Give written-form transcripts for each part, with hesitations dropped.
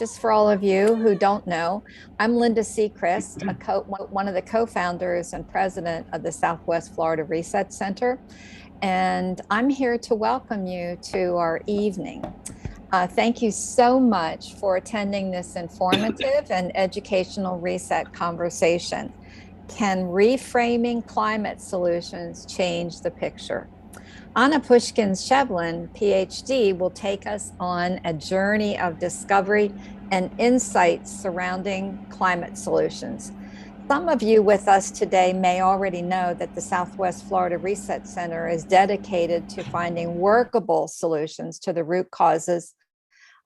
just for all of you who don't know, I'm Linda Seacrest, one of the co-founders and president of the Southwest Florida Reset Center. And I'm here to welcome you to our evening. Thank you so much for attending this informative and educational reset conversation. Can reframing climate solutions change the picture? Puszkin-Chevlin, PhD, will take us on a journey of discovery and insights surrounding climate solutions. Some of you with us today may already know that the Southwest Florida Reset Center is dedicated to finding workable solutions to the root causes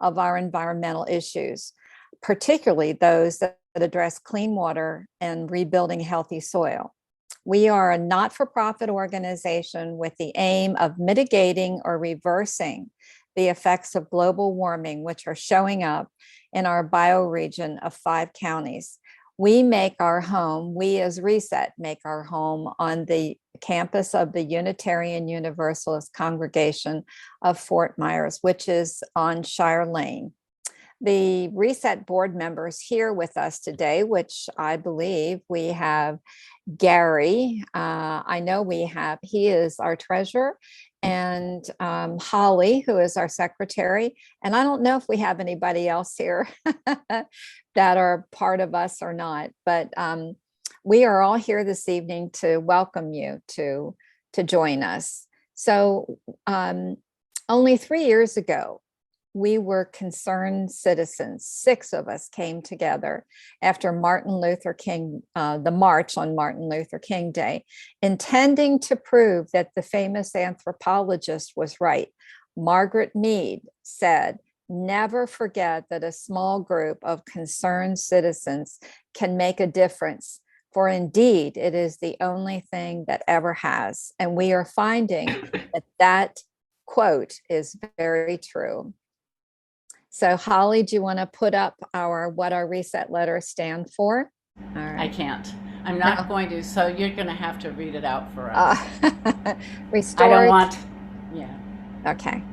of our environmental issues, particularly those that address clean water and rebuilding healthy soil. We are a not-for-profit organization with the aim of mitigating or reversing the effects of global warming, which are showing up in our bioregion of 5 counties. We as Reset, make our home on the campus of the Unitarian Universalist Congregation of Fort Myers, which is on Shire Lane. The Reset board members here with us today, which I believe we have Gary, he is our treasurer, and Holly, who is our secretary. And I don't know if we have anybody else here that are part of us or not, but we are all here this evening to welcome you to join us. So only 3 years ago, we were concerned citizens. 6 of us came together after the March on Martin Luther King Day, intending to prove that the famous anthropologist was right. Margaret Mead said, "Never forget that a small group of concerned citizens can make a difference, for indeed it is the only thing that ever has." And we are finding that quote is very true. So Holly, do you want to put up what our reset letters stand for? All right. I can't. I'm not going to, so you're going to have to read it out for us. Restorative. I don't want, yeah. Okay.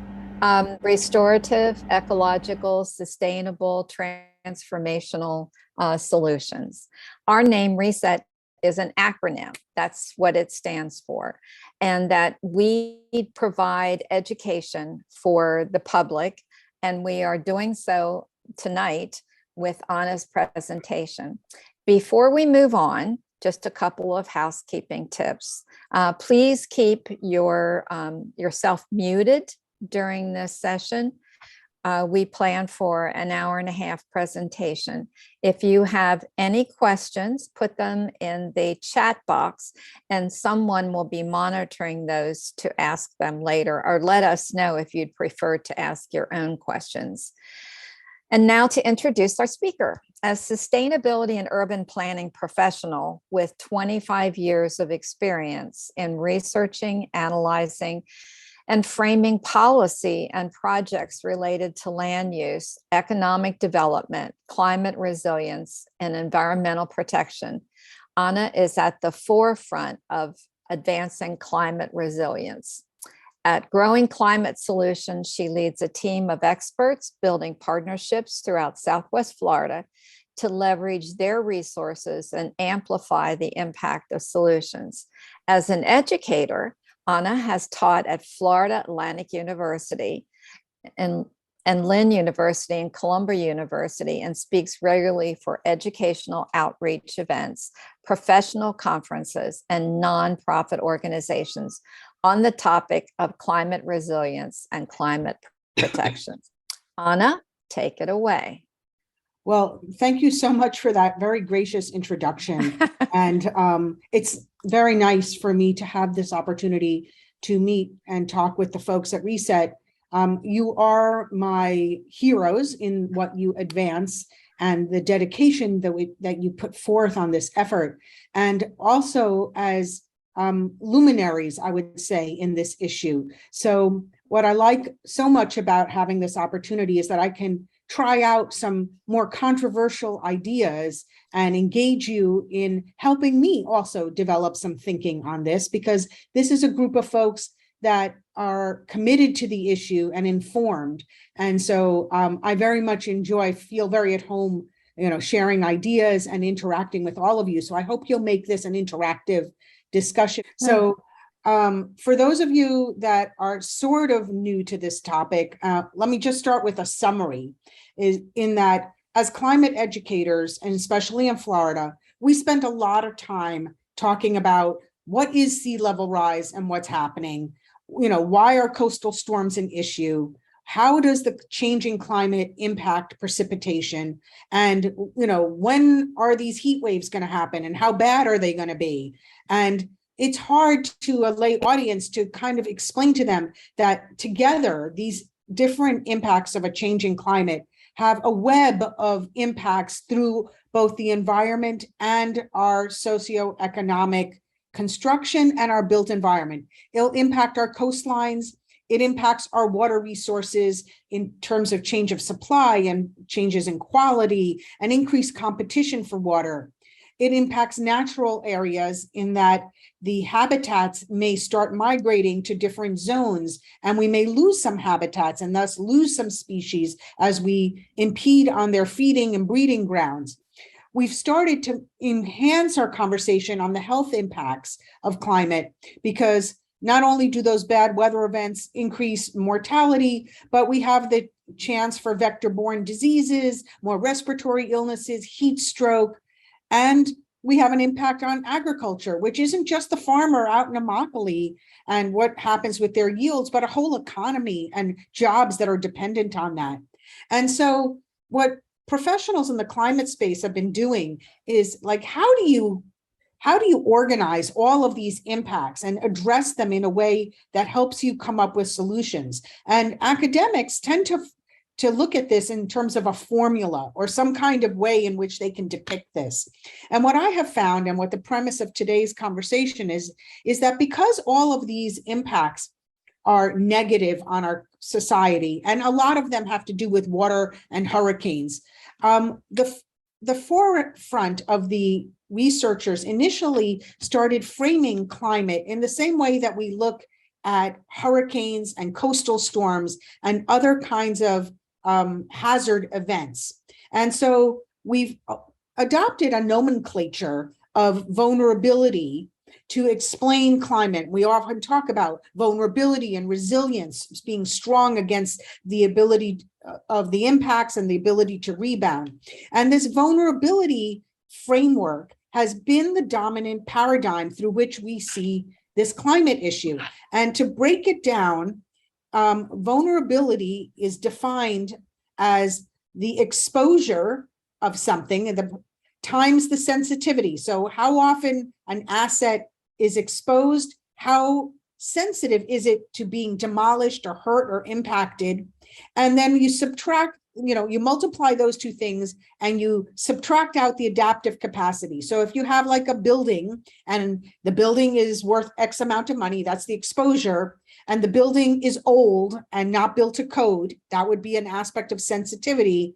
Restorative, ecological, sustainable, transformational solutions. Our name Reset is an acronym. That's what it stands for. And that we provide education for the public. And we are doing so tonight with Anna's presentation. Before we move on, just a couple of housekeeping tips. Please keep yourself muted during this session. We plan for an 1.5-hour presentation. If you have any questions, put them in the chat box and someone will be monitoring those to ask them later, or let us know if you'd prefer to ask your own questions. And now to introduce our speaker. As sustainability and urban planning professional with 25 years of experience in researching, analyzing, and framing policy and projects related to land use, economic development, climate resilience, and environmental protection, Anna is at the forefront of advancing climate resilience. At Growing Climate Solutions, she leads a team of experts building partnerships throughout Southwest Florida to leverage their resources and amplify the impact of solutions. As an educator, Anna has taught at Florida Atlantic University and Lynn University and Columbia University, and speaks regularly for educational outreach events, professional conferences, and nonprofit organizations on the topic of climate resilience and climate protection. Anna, take it away. Well, thank you so much for that very gracious introduction. And it's very nice for me to have this opportunity to meet and talk with the folks at Reset. You are my heroes in what you advance and the dedication that you put forth on this effort. And also as luminaries, I would say, in this issue. So what I like so much about having this opportunity is that I can try out some more controversial ideas and engage you in helping me also develop some thinking on this, because this is a group of folks that are committed to the issue and informed. And so I very much feel very at home, sharing ideas and interacting with all of you. So I hope you'll make this an interactive discussion. So for those of you that are sort of new to this topic, let me just start with a summary. Is in that as climate educators, and especially in Florida, we spent a lot of time talking about what is sea level rise and what's happening. Why are coastal storms an issue? How does the changing climate impact precipitation? And, when are these heat waves going to happen and how bad are they going to be? And it's hard to a lay audience to kind of explain to them that together, these different impacts of a changing climate have a web of impacts through both the environment and our socioeconomic construction and our built environment. It'll impact our coastlines. It impacts our water resources in terms of change of supply and changes in quality and increased competition for water. It impacts natural areas in that the habitats may start migrating to different zones, and we may lose some habitats and thus lose some species as we impede on their feeding and breeding grounds. We've started to enhance our conversation on the health impacts of climate, because not only do those bad weather events increase mortality, but we have the chance for vector-borne diseases, more respiratory illnesses, heat stroke, and we have an impact on agriculture, which isn't just the farmer out in Immokalee and what happens with their yields, but a whole economy and jobs that are dependent on that. And so what professionals in the climate space have been doing is like, how do you organize all of these impacts and address them in a way that helps you come up with solutions? And academics tend to look at this in terms of a formula or some kind of way in which they can depict this. And what I have found, and what the premise of today's conversation is that because all of these impacts are negative on our society, and a lot of them have to do with water and hurricanes, the forefront of the researchers initially started framing climate in the same way that we look at hurricanes and coastal storms and other kinds of hazard events. And so we've adopted a nomenclature of vulnerability to explain climate. We often talk about vulnerability and resilience being strong against the ability of the impacts and the ability to rebound. And this vulnerability framework has been the dominant paradigm through which we see this climate issue. And to break it down, vulnerability is defined as the exposure of something times the sensitivity. So how often an asset is exposed, how sensitive is it to being demolished or hurt or impacted? And then you subtract, you multiply those two things and you subtract out the adaptive capacity. So if you have like a building and the building is worth X amount of money, that's the exposure, and the building is old and not built to code, that would be an aspect of sensitivity.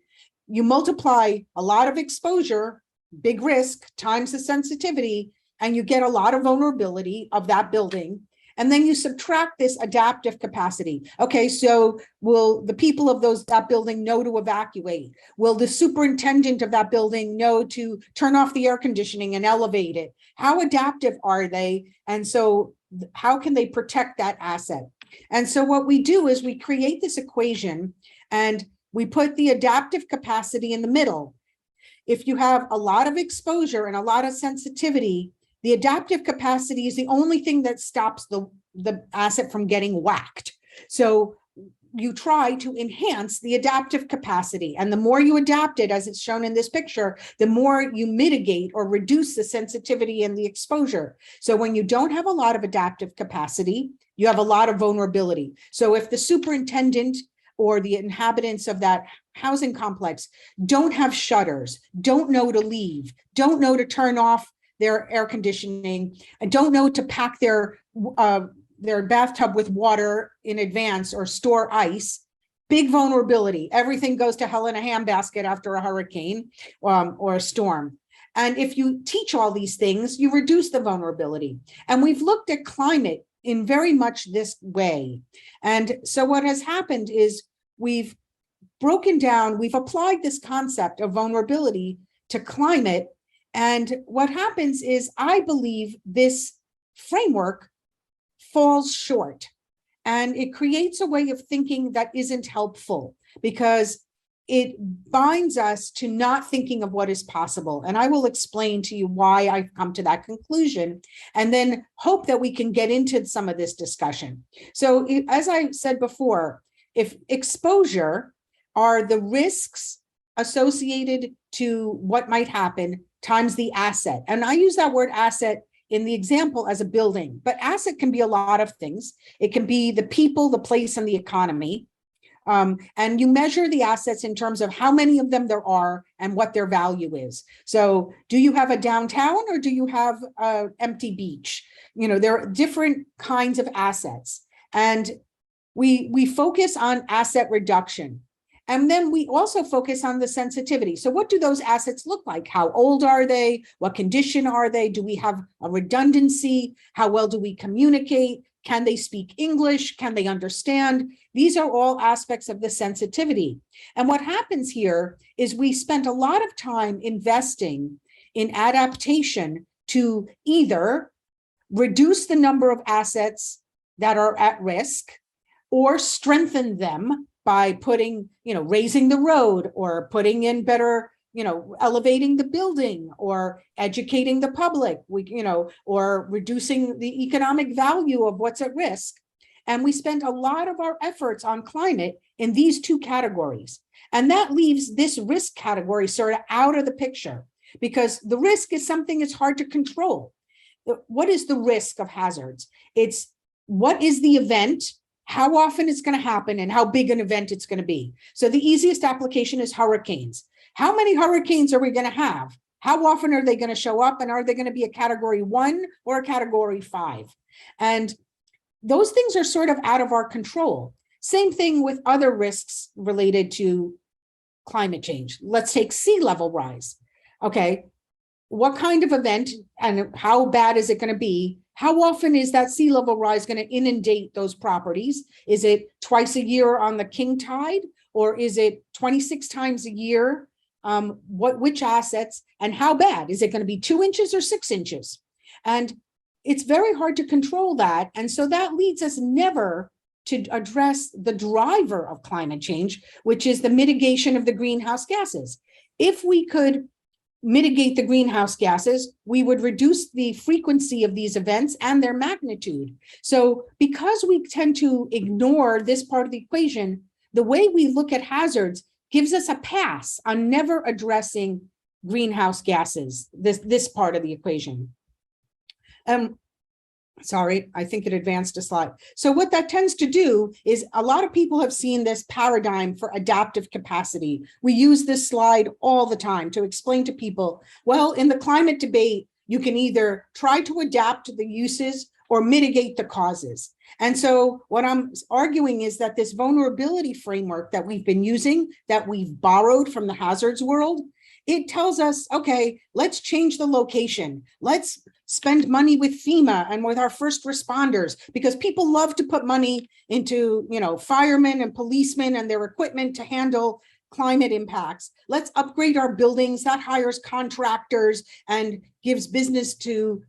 You multiply a lot of exposure, big risk, times the sensitivity, and you get a lot of vulnerability of that building. And then you subtract this adaptive capacity. Okay, so will the people of that building know to evacuate? Will the superintendent of that building know to turn off the air conditioning and elevate it? How adaptive are they? And so how can they protect that asset? And so what we do is we create this equation and we put the adaptive capacity in the middle. If you have a lot of exposure and a lot of sensitivity, the adaptive capacity is the only thing that stops the asset from getting whacked. So you try to enhance the adaptive capacity. And the more you adapt it, as it's shown in this picture, the more you mitigate or reduce the sensitivity and the exposure. So when you don't have a lot of adaptive capacity, you have a lot of vulnerability. So if the superintendent or the inhabitants of that housing complex don't have shutters, don't know to leave, don't know to turn off their air conditioning, and don't know to pack their bathtub with water in advance or store ice, big vulnerability. Everything goes to hell in a handbasket after a hurricane or a storm. And if you teach all these things, you reduce the vulnerability. And we've looked at climate in very much this way. And so what has happened is we've applied this concept of vulnerability to climate. And what happens is, I believe this framework falls short, and it creates a way of thinking that isn't helpful, because it binds us to not thinking of what is possible. And I will explain to you why I've come to that conclusion, and then hope that we can get into some of this discussion. So as I said before, if exposure are the risks associated to what might happen times the asset, and I use that word asset in the example as a building, but asset can be a lot of things. It can be the people, the place, and the economy. And you measure the assets in terms of how many of them there are and what their value is. So do you have a downtown, or do you have an empty beach? You know, there are different kinds of assets. And we focus on asset reduction. And then we also focus on the sensitivity. So what do those assets look like? How old are they? What condition are they? Do we have a redundancy? How well do we communicate? Can they speak English? Can they understand? These are all aspects of the sensitivity. And what happens here is we spent a lot of time investing in adaptation to either reduce the number of assets that are at risk, or strengthen them by putting, raising the road, or putting in better, elevating the building, or educating the public, or reducing the economic value of what's at risk. And we spend a lot of our efforts on climate in these two categories. And that leaves this risk category sort of out of the picture, because the risk is something that's hard to control. What is the risk of hazards? It's what is the event, how often it's going to happen, and how big an event it's going to be. So the easiest application is hurricanes. How many hurricanes are we going to have? How often are they going to show up? And are they going to be a category 1 or a category 5? And those things are sort of out of our control. Same thing with other risks related to climate change. Let's take sea level rise. Okay, what kind of event and how bad is it going to be? How often is that sea level rise going to inundate those properties? Is it twice a year on the king tide, or is it 26 times a year? Which assets, and how bad? Is it going to be 2 inches or 6 inches? And it's very hard to control that. And so that leads us never to address the driver of climate change, which is the mitigation of the greenhouse gases. If we could mitigate the greenhouse gases, we would reduce the frequency of these events and their magnitude. So because we tend to ignore this part of the equation, the way we look at hazards gives us a pass on never addressing greenhouse gases, this part of the equation. Sorry, I think it advanced a slide. So what that tends to do is, a lot of people have seen this paradigm for adaptive capacity. We use this slide all the time to explain to people, well, in the climate debate, you can either try to adapt the uses or mitigate the causes. And so what I'm arguing is that this vulnerability framework that we've been using, that we've borrowed from the hazards world, it tells us, okay, let's change the location. Let's spend money with FEMA and with our first responders, because people love to put money into, firemen and policemen and their equipment to handle climate impacts. Let's upgrade our buildings. That hires contractors and gives business to,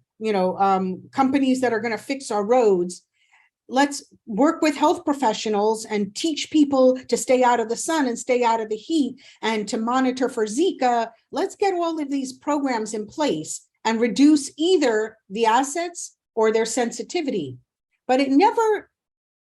companies that are going to fix our roads. Let's work with health professionals and teach people to stay out of the sun and stay out of the heat and to monitor for Zika. Let's get all of these programs in place and reduce either the assets or their sensitivity. But it never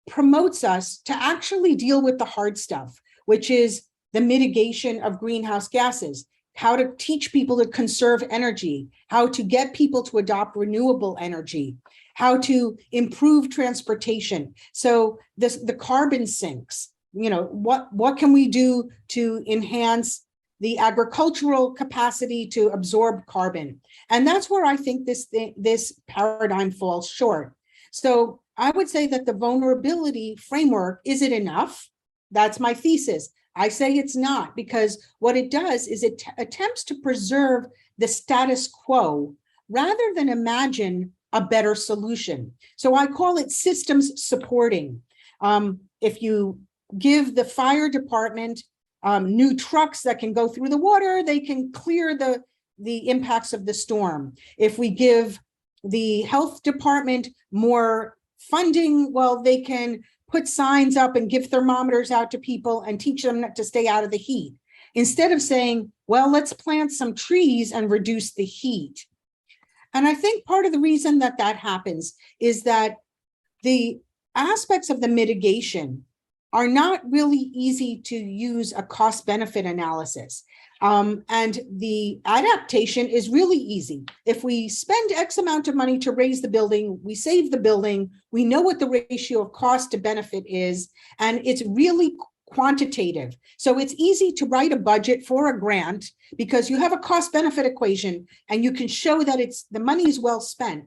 promotes us to actually deal with the hard stuff, which is the mitigation of greenhouse gases, how to teach people to conserve energy, how to get people to adopt renewable energy, how to improve transportation. So the carbon sinks, what can we do to enhance the agricultural capacity to absorb carbon? And that's where I think this paradigm falls short. So I would say that the vulnerability framework, is it enough? That's my thesis. I say it's not, because what it does is it attempts to preserve the status quo rather than imagine a better solution. So I call it systems supporting. If you give the fire department new trucks that can go through the water, they can clear the impacts of the storm. If we give the health department more funding, well, they can put signs up and give thermometers out to people and teach them not to stay out of the heat. Instead of saying, well, let's plant some trees and reduce the heat. And I think part of the reason that that happens is that the aspects of the mitigation are not really easy to use a cost-benefit analysis. And the adaptation is really easy. If we spend X amount of money to raise the building, we save the building, we know what the ratio of cost to benefit is, and it's really quantitative. So it's easy to write a budget for a grant because you have a cost-benefit equation and you can show that the money is well spent.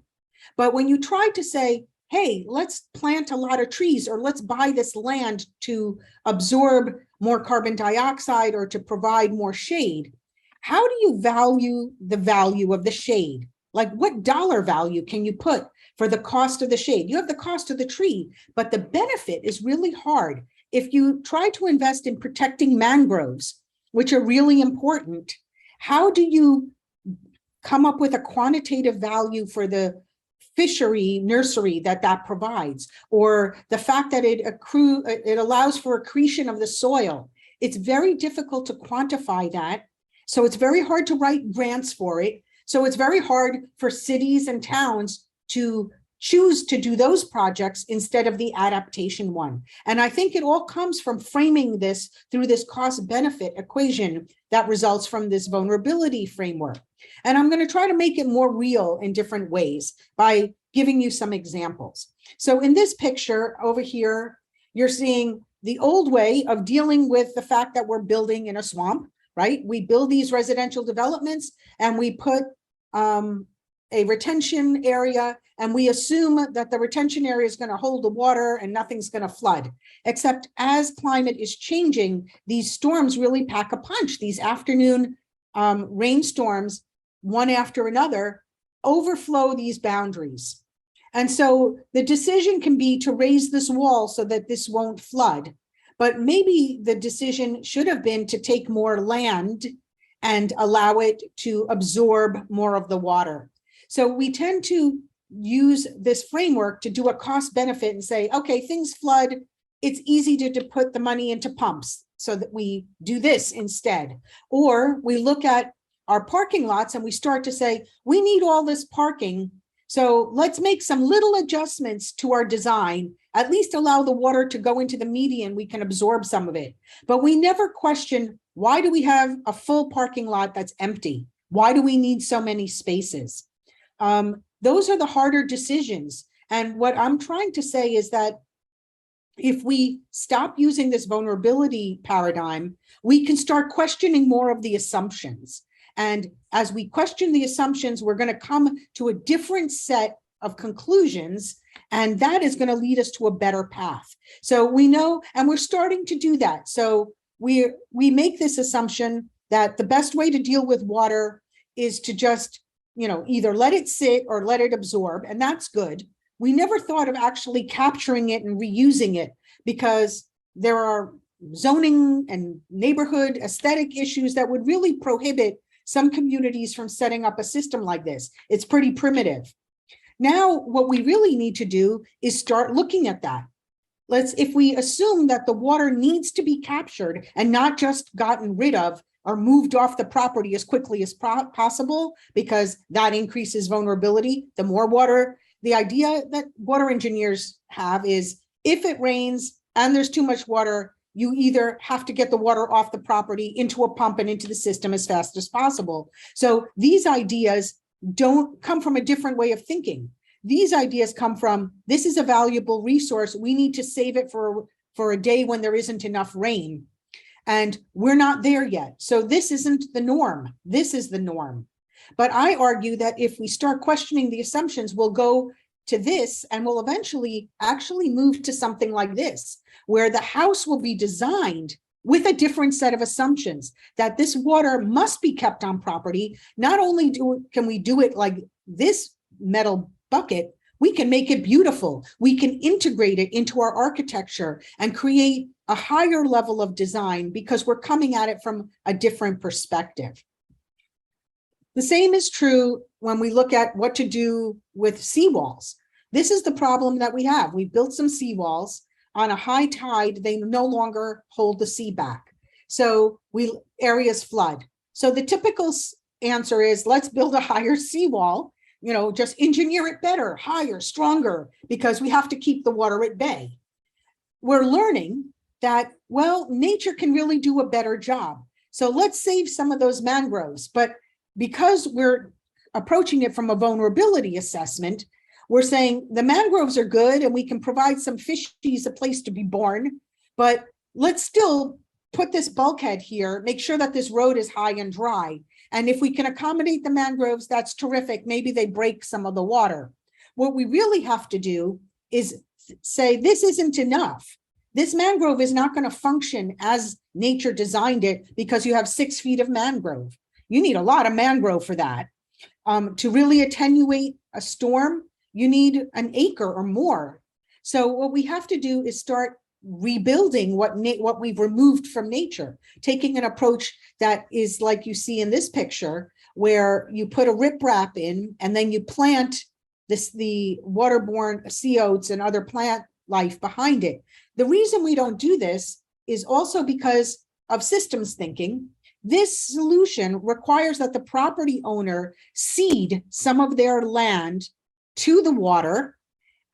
But when you try to say, hey, let's plant a lot of trees, or let's buy this land to absorb more carbon dioxide or to provide more shade, how do you value the value of the shade? Like, what dollar value can you put for the cost of the shade? You have the cost of the tree, but the benefit is really hard. If you try to invest in protecting mangroves, which are really important, how do you come up with a quantitative value for the fishery nursery that provides, or the fact that it allows for accretion of the soil? It's very difficult to quantify that. So it's very hard to write grants for it. So it's very hard for cities and towns to choose to do those projects instead of the adaptation one. And I think it all comes from framing this through this cost-benefit equation that results from this vulnerability framework. And I'm going to try to make it more real in different ways by giving you some examples. So in this picture over here, you're seeing the old way of dealing with the fact that we're building in a swamp, right? We build these residential developments and we put a retention area, and we assume that the retention area is going to hold the water and nothing's going to flood. Except as climate is changing, these storms really pack a punch. These afternoon rainstorms, one after another, overflow these boundaries. And so the decision can be to raise this wall so that this won't flood. But maybe the decision should have been to take more land and allow it to absorb more of the water. So we tend to use this framework to do a cost benefit and say, okay, things flood, it's easy to put the money into pumps so that we do this instead. Or we look at our parking lots and we start to say, we need all this parking, so let's make some little adjustments to our design, at least allow the water to go into the median, we can absorb some of it. But we never question, why do we have a full parking lot that's empty? Why do we need so many spaces? Those are the harder decisions. And what I'm trying to say is that if we stop using this vulnerability paradigm, we can start questioning more of the assumptions. And as we question the assumptions, we're going to come to a different set of conclusions, and that is going to lead us to a better path. So we know, and we're starting to do that. So we make this assumption that the best way to deal with water is to just, either let it sit or let it absorb, and that's good. We never thought of actually capturing it and reusing it, because there are zoning and neighborhood aesthetic issues that would really prohibit some communities from setting up a system like this. It's pretty primitive. Now, what we really need to do is start looking at that. If we assume that the water needs to be captured and not just gotten rid of or moved off the property as quickly as possible, because that increases vulnerability, the more water, the idea that water engineers have is, if it rains and there's too much water, you either have to get the water off the property into a pump and into the system as fast as possible. So these ideas don't come from a different way of thinking. These ideas come from, this is a valuable resource, we need to save it for a day when there isn't enough rain. And we're not there yet. So this isn't the norm. This is the norm. But I argue that if we start questioning the assumptions, we'll go to this and we'll eventually actually move to something like this, where the house will be designed with a different set of assumptions, that this water must be kept on property. Not only can we do it like this metal bucket, we can make it beautiful. We can integrate it into our architecture and create a higher level of design because we're coming at it from a different perspective. The same is true when we look at what to do with seawalls. This is the problem that we have. We built some seawalls. On a high tide, they no longer hold the sea back. So areas flood. So the typical answer is, let's build a higher seawall, just engineer it better, higher, stronger, because we have to keep the water at bay. We're learning that, well, nature can really do a better job. So let's save some of those mangroves. But because we're approaching it from a vulnerability assessment, we're saying the mangroves are good and we can provide some fishies a place to be born, but let's still put this bulkhead here, make sure that this road is high and dry. And if we can accommodate the mangroves, that's terrific. Maybe they break some of the water. What we really have to do is say, this isn't enough. This mangrove is not going to function as nature designed it because you have 6 feet of mangrove. You need a lot of mangrove for that. To really attenuate a storm, you need an acre or more. So what we have to do is start rebuilding what we've removed from nature, taking an approach that is like you see in this picture, where you put a riprap in and then you plant the waterborne sea oats and other plant life behind it. The reason we don't do this is also because of systems thinking. This solution requires that the property owner cede some of their land to the water,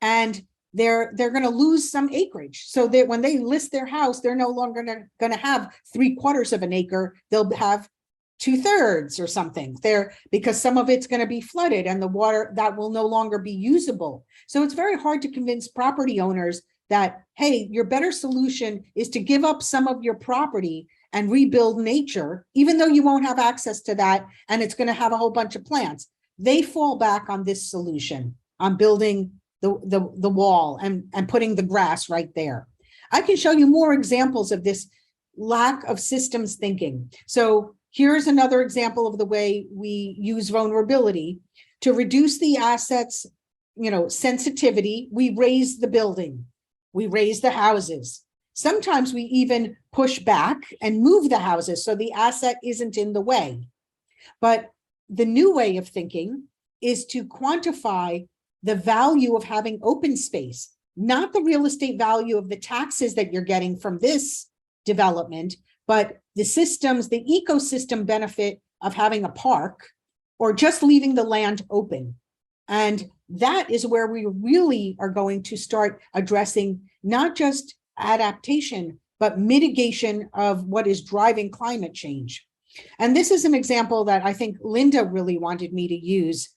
and they're going to lose some acreage. So that when they list their house, they're no longer going to have 3/4 of an acre. They'll have 2/3 or something there, because some of it's going to be flooded and the water that will no longer be usable. So it's very hard to convince property owners that, hey, your better solution is to give up some of your property and rebuild nature, even though you won't have access to that and it's going to have a whole bunch of plants. They fall back on this solution, on building the wall and putting the grass right there. I can show you more examples of this lack of systems thinking. So here's another example of the way we use vulnerability to reduce the assets, sensitivity. We raise the building, we raise the houses. Sometimes we even push back and move the houses so the asset isn't in the way. But the new way of thinking is to quantify the value of having open space, not the real estate value of the taxes that you're getting from this development, but the systems, the ecosystem benefit of having a park or just leaving the land open. And that is where we really are going to start addressing not just adaptation, but mitigation of what is driving climate change. And this is an example that I think Linda really wanted me to use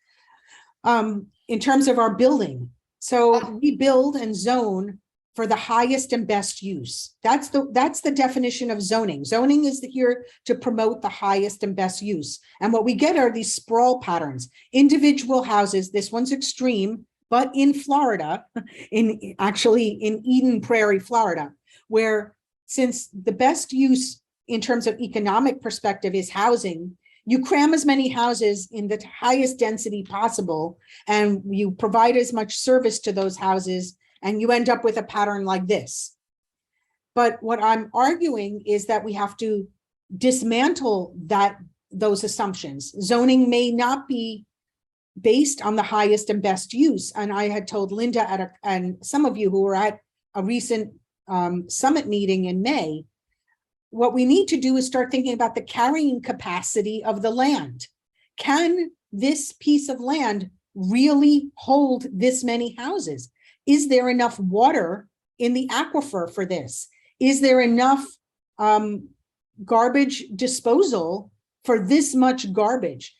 in terms of our building. So we build and zone for the highest and best use. That's the definition of zoning. Zoning is here to promote the highest and best use. And what we get are these sprawl patterns, individual houses. This one's extreme, but in Florida, actually in Eden Prairie, Florida, where since the best use in terms of economic perspective is housing, you cram as many houses in the highest density possible, and you provide as much service to those houses, and you end up with a pattern like this. But what I'm arguing is that we have to dismantle those assumptions. Zoning may not be based on the highest and best use. And I had told Linda and some of you who were at a recent summit meeting in May, what we need to do is start thinking about the carrying capacity of the land. Can this piece of land really hold this many houses? Is there enough water in the aquifer for this? Is there enough garbage disposal for this much garbage?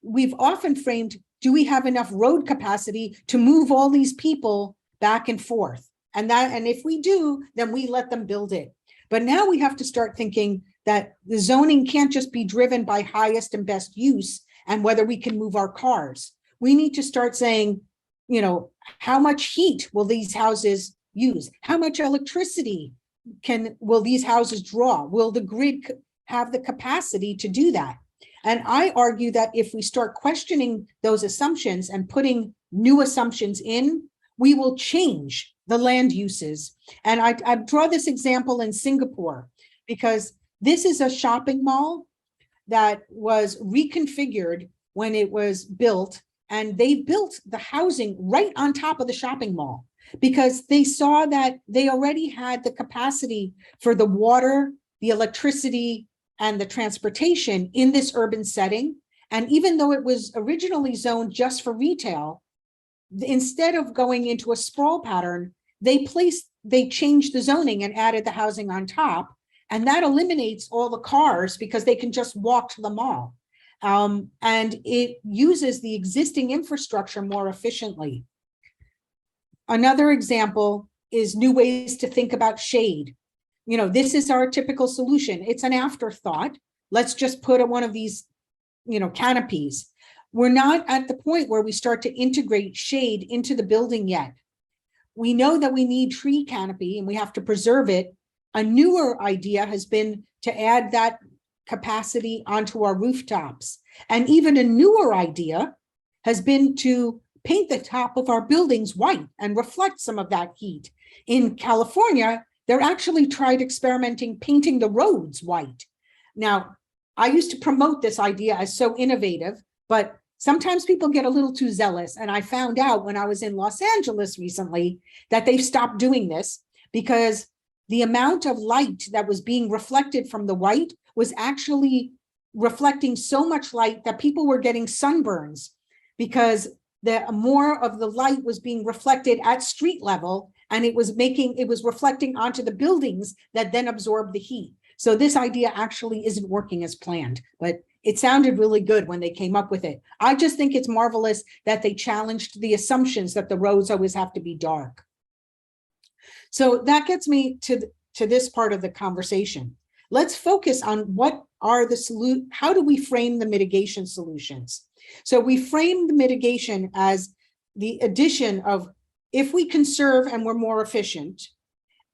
We've often framed, do we have enough road capacity to move all these people back and forth? And if we do, then we let them build it. But now we have to start thinking that the zoning can't just be driven by highest and best use and whether we can move our cars. We need to start saying, how much heat will these houses use? How much electricity will these houses draw? Will the grid have the capacity to do that? And I argue that if we start questioning those assumptions and putting new assumptions in, we will change the land uses. And I draw this example in Singapore because this is a shopping mall that was reconfigured when it was built, and they built the housing right on top of the shopping mall because they saw that they already had the capacity for the water, the electricity, and the transportation in this urban setting. And even though it was originally zoned just for retail, instead of going into a sprawl pattern, they changed the zoning and added the housing on top. And that eliminates all the cars because they can just walk to the mall. And it uses the existing infrastructure more efficiently. Another example is new ways to think about shade. You know, this is our typical solution. It's an afterthought. Let's just put one of these, canopies. We're not at the point where we start to integrate shade into the building yet. We know that we need tree canopy and we have to preserve it. A newer idea has been to add that capacity onto our rooftops. And even a newer idea has been to paint the top of our buildings white and reflect some of that heat. In California, they're actually tried experimenting painting the roads white. Now, I used to promote this idea as so innovative, but sometimes people get a little too zealous. And I found out when I was in Los Angeles recently that they've stopped doing this because the amount of light that was being reflected from the white was actually reflecting so much light that people were getting sunburns because more of the light was being reflected at street level, and it was reflecting onto the buildings that then absorbed the heat. So this idea actually isn't working as planned, but it sounded really good when they came up with it. I just think it's marvelous that they challenged the assumptions that the roads always have to be dark. So that gets me to this part of the conversation. Let's focus on what are how do we frame the mitigation solutions? So we frame the mitigation as the addition of, if we conserve and we're more efficient,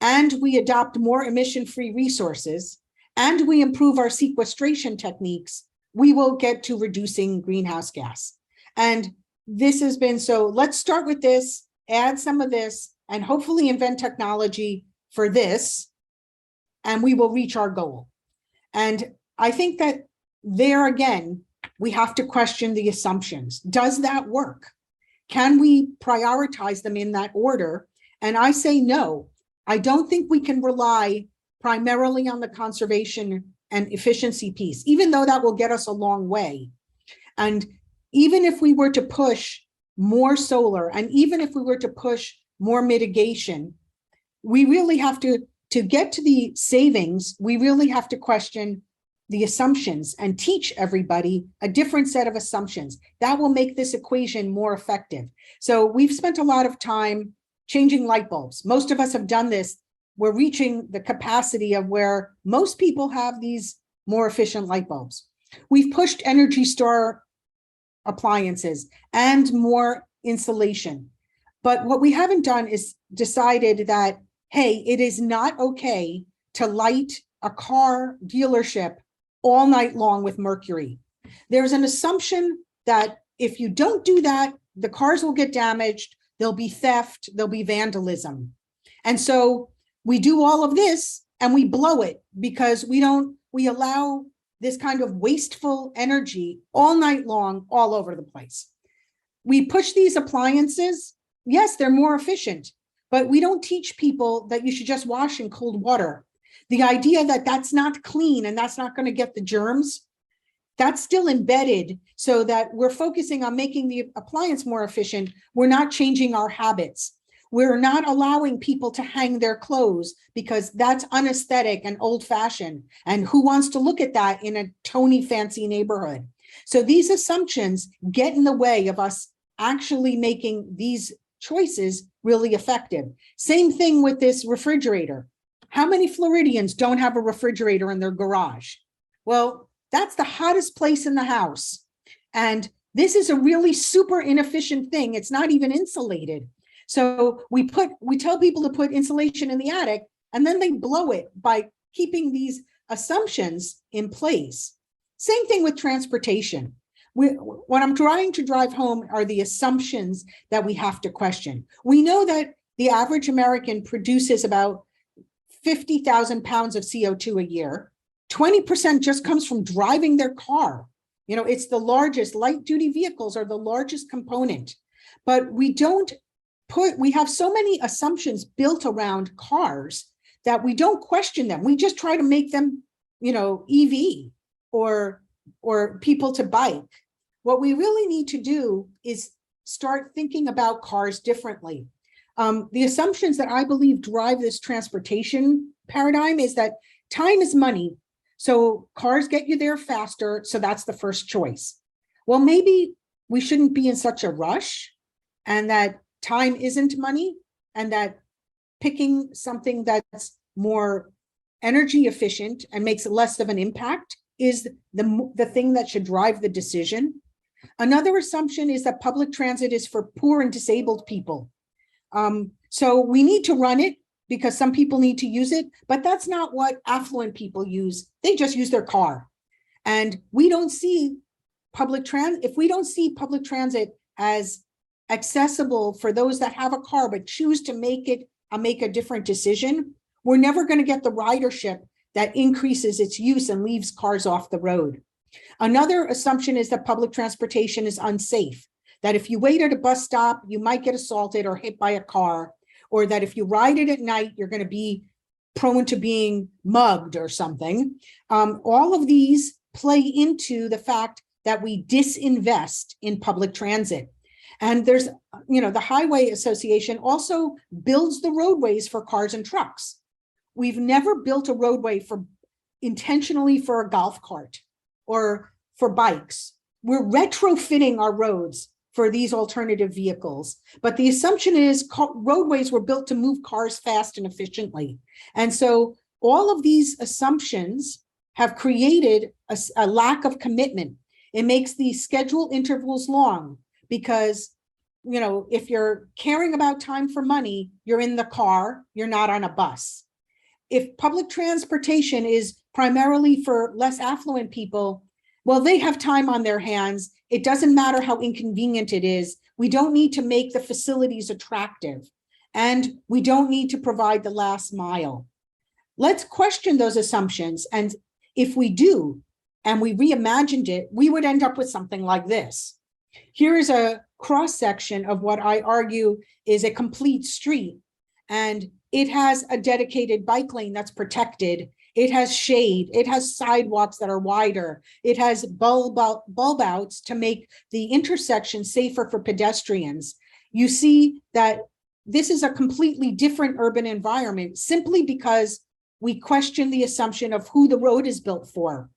and we adopt more emission-free resources, and we improve our sequestration techniques, we will get to reducing greenhouse gas. And this has been, so let's start with this, add some of this, and hopefully invent technology for this, and we will reach our goal. And I think that there again, we have to question the assumptions. Does that work? Can we prioritize them in that order? And I say no. I don't think we can rely primarily on the conservation and efficiency piece, even though that will get us a long way. And even if we were to push more solar, and even if we were to push more mitigation, we really have to get to the savings, we really have to question the assumptions and teach everybody a different set of assumptions. That will make this equation more effective. So we've spent a lot of time changing light bulbs. Most of us have done this. We're reaching the capacity of where most people have these more efficient light bulbs. We've pushed Energy Star appliances and more insulation. But what we haven't done is decided that, hey, it is not okay to light a car dealership all night long with mercury. There's an assumption that if you don't do that, the cars will get damaged, there'll be theft, there'll be vandalism. And so we do all of this and we blow it because we allow this kind of wasteful energy all night long, all over the place. We push these appliances. Yes, they're more efficient, but we don't teach people that you should just wash in cold water. The idea that that's not clean and that's not going to get the germs, that's still embedded, so that we're focusing on making the appliance more efficient. We're not changing our habits. We're not allowing people to hang their clothes because that's unaesthetic and old-fashioned. And who wants to look at that in a Tony fancy neighborhood? So these assumptions get in the way of us actually making these choices really effective. Same thing with this refrigerator. How many Floridians don't have a refrigerator in their garage? Well, that's the hottest place in the house. And this is a really super inefficient thing. It's not even insulated. So we tell people to put insulation in the attic, and then they blow it by keeping these assumptions in place. Same thing with transportation. what I'm trying to drive home are the assumptions that we have to question. We know that the average American produces about 50,000 pounds of CO2 a year. 20% just comes from driving their car. You know, it's the largest. Light duty vehicles are the largest component, but we have so many assumptions built around cars that we don't question them. We just try to make them, you know, EV or people to bike. What we really need to do is start thinking about cars differently. The assumptions that I believe drive this transportation paradigm is that time is money. So cars get you there faster. So that's the first choice. Well, maybe we shouldn't be in such a rush, and that time isn't money, and that picking something that's more energy efficient and makes less of an impact is the thing that should drive the decision. Another assumption is that public transit is for poor and disabled people. So we need to run it because some people need to use it, but that's not what affluent people use. They just use their car. And we don't see public transit, if we don't see public transit as accessible for those that have a car but choose to make a different decision, we're never going to get the ridership that increases its use and leaves cars off the road. Another assumption is that public transportation is unsafe, that if you wait at a bus stop, you might get assaulted or hit by a car, or that if you ride it at night, you're going to be prone to being mugged or something. All of these play into the fact that we disinvest in public transit. And there's, you know, the Highway Association also builds the roadways for cars and trucks. We've never built a roadway intentionally for a golf cart or for bikes. We're retrofitting our roads for these alternative vehicles. But the assumption is roadways were built to move cars fast and efficiently. And so all of these assumptions have created a lack of commitment. It makes the schedule intervals long because, you know, if you're caring about time for money, you're in the car, you're not on a bus. If public transportation is primarily for less affluent people, well, they have time on their hands. It doesn't matter how inconvenient it is. We don't need to make the facilities attractive, and we don't need to provide the last mile. Let's question those assumptions. And if we do, and we reimagined it, we would end up with something like this. Here is a cross-section of what I argue is a complete street, and it has a dedicated bike lane that's protected. It has shade, it has sidewalks that are wider, it has bulb outs to make the intersection safer for pedestrians. You see that this is a completely different urban environment simply because we question the assumption of who the road is built for,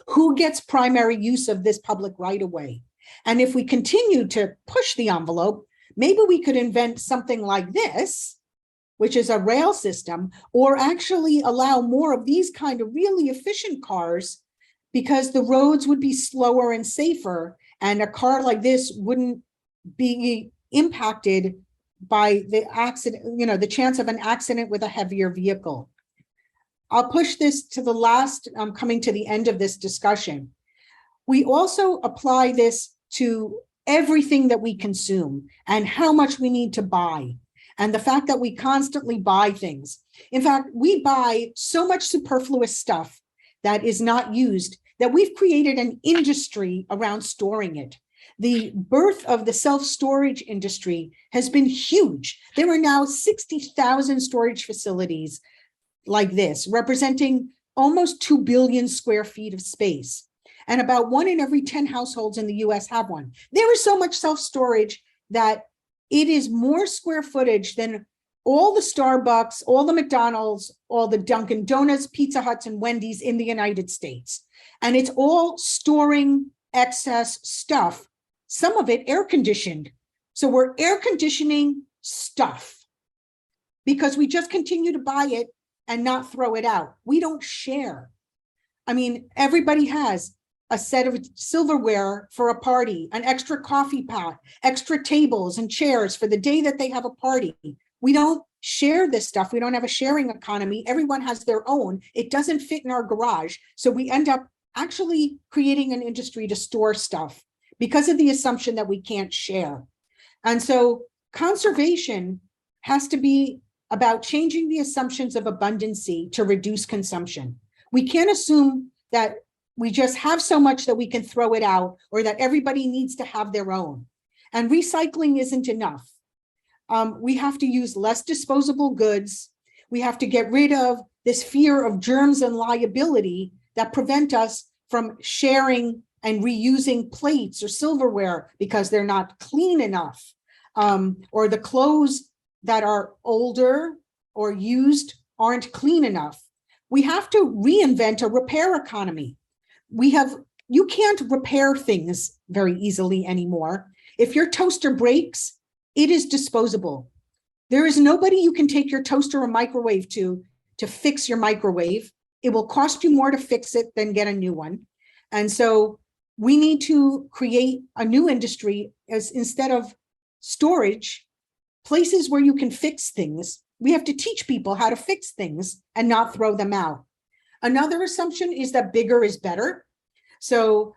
who gets primary use of this public right-of-way. And if we continue to push the envelope, maybe we could invent something like this, which is a rail system, or actually allow more of these kind of really efficient cars, because the roads would be slower and safer, and a car like this wouldn't be impacted by the accident, you know, the chance of an accident with a heavier vehicle. I'll push this to the last, I'm coming to the end of this discussion. We also apply this to everything that we consume and how much we need to buy, and the fact that we constantly buy things. In fact, we buy so much superfluous stuff that is not used that we've created an industry around storing it. The birth of the self-storage industry has been huge. There are now 60,000 storage facilities like this, representing almost 2 billion square feet of space. And about 1 in every 10 households in the US have one. There is so much self-storage that it is more square footage than all the Starbucks, all the McDonald's, all the Dunkin' Donuts, Pizza Huts, and Wendy's in the United States. And it's all storing excess stuff, some of it air conditioned. So we're air conditioning stuff because we just continue to buy it and not throw it out. We don't share. I mean, everybody has a set of silverware for a party, an extra coffee pot, extra tables and chairs for the day that they have a party. We don't share this stuff. We don't have a sharing economy. Everyone has their own. It doesn't fit in our garage. So we end up actually creating an industry to store stuff because of the assumption that we can't share. And so conservation has to be about changing the assumptions of abundancy to reduce consumption. We can't assume that we just have so much that we can throw it out, or that everybody needs to have their own. And recycling isn't enough. We have to use less disposable goods. We have to get rid of this fear of germs and liability that prevent us from sharing and reusing plates or silverware because they're not clean enough, or the clothes that are older or used aren't clean enough. We have to reinvent a repair economy. You can't repair things very easily anymore. If your toaster breaks, it is disposable. There is nobody you can take your toaster or microwave to fix your microwave. It will cost you more to fix it than get a new one. And so we need to create a new industry as, instead of storage, places where you can fix things. We have to teach people how to fix things and not throw them out. Another assumption is that bigger is better. So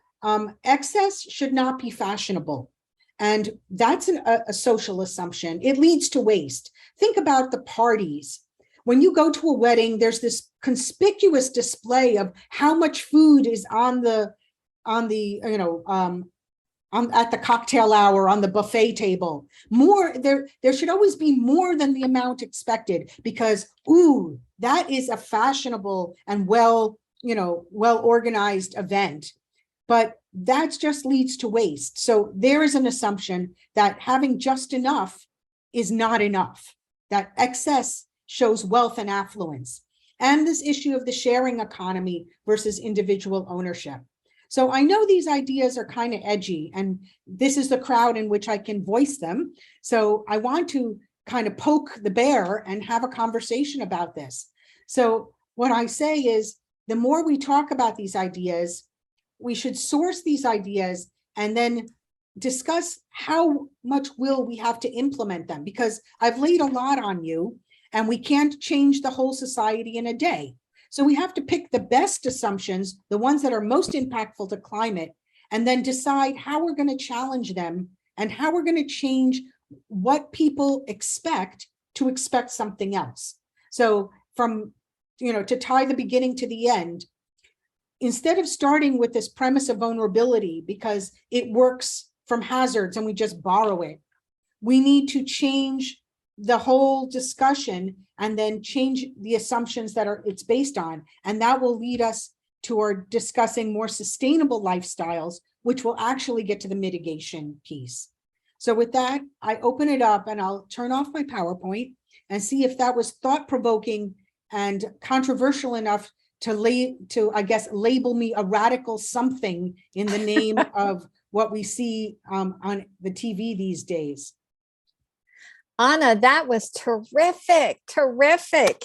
excess should not be fashionable. And that's a social assumption. It leads to waste. Think about the parties. When you go to a wedding, there's this conspicuous display of how much food is at the cocktail hour, on the buffet table. More, there should always be more than the amount expected, because, ooh, that is a fashionable and well organized event. But that just leads to waste. So there is an assumption that having just enough is not enough, that excess shows wealth and affluence, and this issue of the sharing economy versus individual ownership. So I know these ideas are kind of edgy, and this is the crowd in which I can voice them. So I want to kind of poke the bear and have a conversation about this. So what I say is, the more we talk about these ideas, we should source these ideas and then discuss how much will we have to implement them, because I've laid a lot on you and we can't change the whole society in a day. So we have to pick the best assumptions, the ones that are most impactful to climate, and then decide how we're going to challenge them and how we're going to change what people expect to expect something else. So from, to tie the beginning to the end, instead of starting with this premise of vulnerability because it works from hazards and we just borrow it, we need to change the whole discussion and then change the assumptions that it's based on. And that will lead us toward discussing more sustainable lifestyles, which will actually get to the mitigation piece. So with that, I open it up and I'll turn off my PowerPoint and see if that was thought-provoking and controversial enough to I guess, label me a radical something in the name of what we see on the TV these days. Anna, that was terrific, terrific.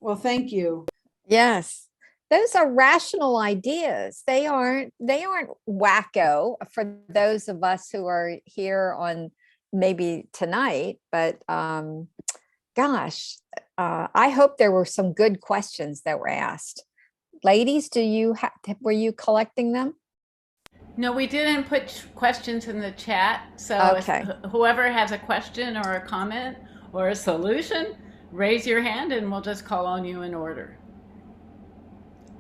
Well, thank you. Yes, those are rational ideas. They aren't wacko for those of us who are here on maybe tonight, but gosh, I hope there were some good questions that were asked. Ladies, were you collecting them? No, we didn't put questions in the chat. So okay. If whoever has a question or a comment or a solution, raise your hand and we'll just call on you in order.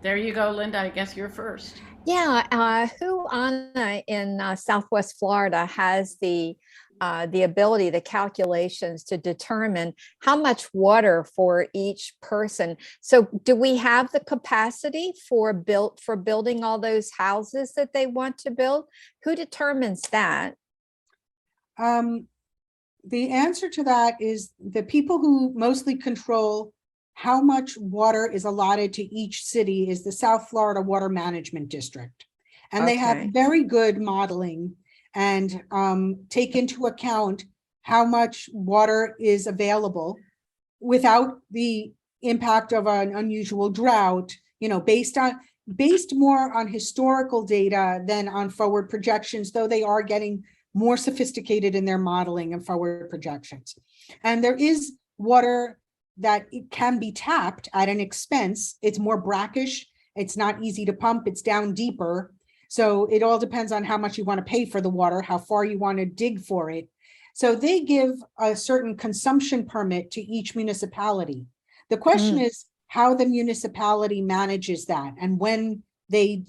There you go, Linda. I guess you're first. Yeah, who Anna in Southwest Florida has the ability, the calculations to determine how much water for each person. So do we have the capacity for building all those houses that they want to build? Who determines that? The answer to that is the people who mostly control how much water is allotted to each city is the South Florida Water Management District. And they have very good modeling and take into account how much water is available without the impact of an unusual drought, based more on historical data than on forward projections, though they are getting more sophisticated in their modeling and forward projections. And there is water that it can be tapped at an expense. It's more brackish. It's not easy to pump. It's down deeper. So it all depends on how much you want to pay for the water, how far you want to dig for it. So they give a certain consumption permit to each municipality. The question is how the municipality manages that, and when they,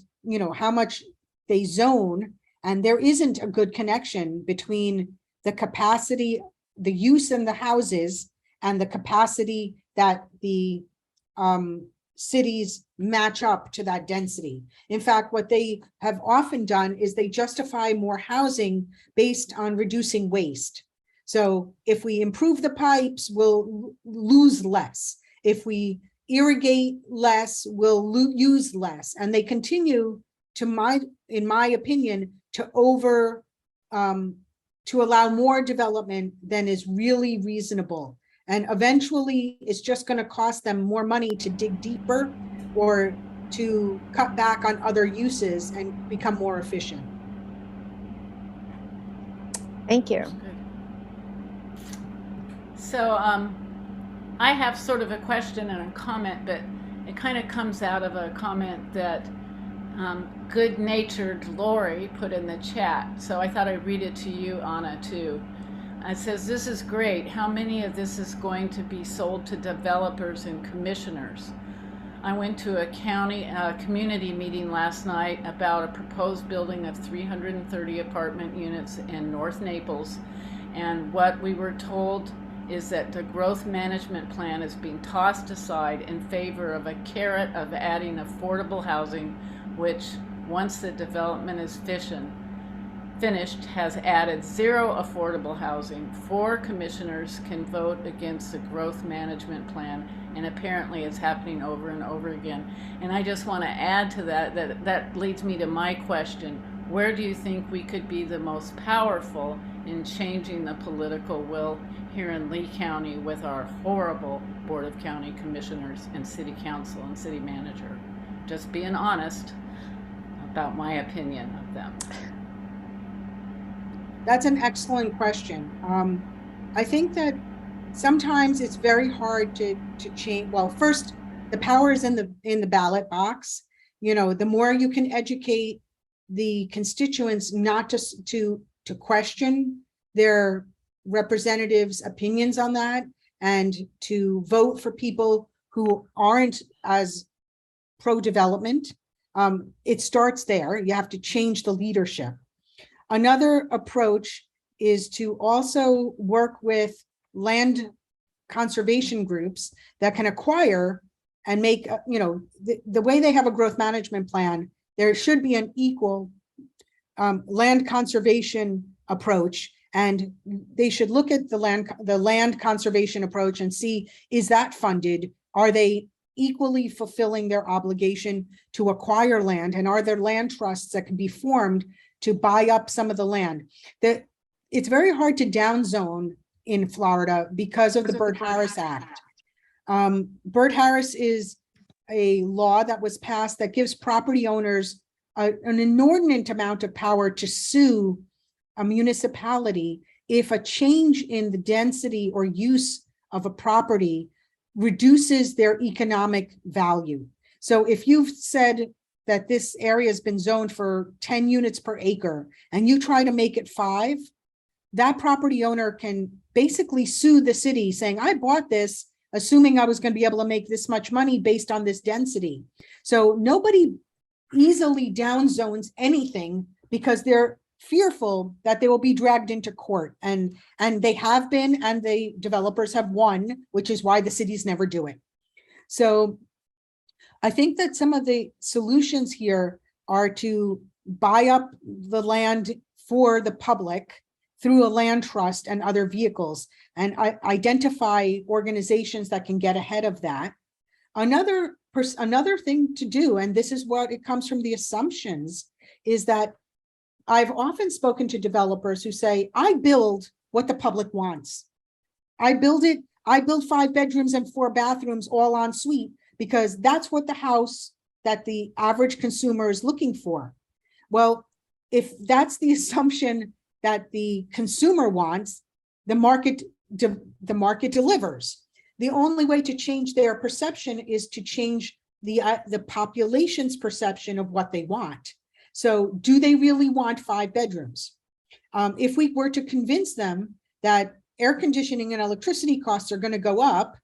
how much they zone, and there isn't a good connection between the capacity, the use in the houses, and the capacity that the cities match up to that density. In fact, what they have often done is they justify more housing based on reducing waste. So if we improve the pipes, we'll lose less. If we irrigate less, we'll use less. And they continue to, in my opinion, to allow more development than is really reasonable. And eventually it's just going to cost them more money to dig deeper or to cut back on other uses and become more efficient. Thank you. So I have sort of a question and a comment, but it kind of comes out of a comment that good-natured Lori put in the chat. So I thought I'd read it to you, Anna, too. It says, this is great. How many of this is going to be sold to developers and commissioners? I went to a community meeting last night about a proposed building of 330 apartment units in North Naples. And what we were told is that the growth management plan is being tossed aside in favor of a carrot of adding affordable housing, which once the development is finished, has added 0 affordable housing. 4 commissioners can vote against the growth management plan, and apparently it's happening over and over again. And I just want to add to that leads me to my question. Where do you think we could be the most powerful in changing the political will here in Lee County with our horrible Board of County Commissioners and City Council and City Manager? Just being honest about my opinion of them. That's an excellent question. I think that sometimes it's very hard to change. Well, first, the power is in the ballot box. The more you can educate the constituents not to question their representatives' opinions on that, and to vote for people who aren't as pro-development. It starts there. You have to change the leadership. Another approach is to also work with land conservation groups that can acquire and make, the way they have a growth management plan, there should be an equal land conservation approach, and they should look at the land conservation approach and see, is that funded? Are they equally fulfilling their obligation to acquire land? And are there land trusts that can be formed to buy up some of the land? It's very hard to downzone in Florida because of the Burt-Harris Act. Burt-Harris is a law that was passed that gives property owners an inordinate amount of power to sue a municipality if a change in the density or use of a property reduces their economic value. So if you've said that this area has been zoned for 10 units per acre and you try to make it 5, that property owner can basically sue the city saying, I bought this assuming I was going to be able to make this much money based on this density. So nobody easily downzones anything because they're fearful that they will be dragged into court, and they have been, and the developers have won, which is why the cities never do it. So I think that some of the solutions here are to buy up the land for the public through a land trust and other vehicles, and identify organizations that can get ahead of that. Another thing to do, and this is what it comes from the assumptions, is that I've often spoken to developers who say, I build what the public wants. I build 5 bedrooms and 4 bathrooms all en suite because that's what the house that the average consumer is looking for. Well, if that's the assumption that the consumer wants, the market delivers. the only way to change their perception is to change the population's perception of what they want. So do they really want 5 bedrooms? If we were to convince them that air conditioning and electricity costs are going to go up,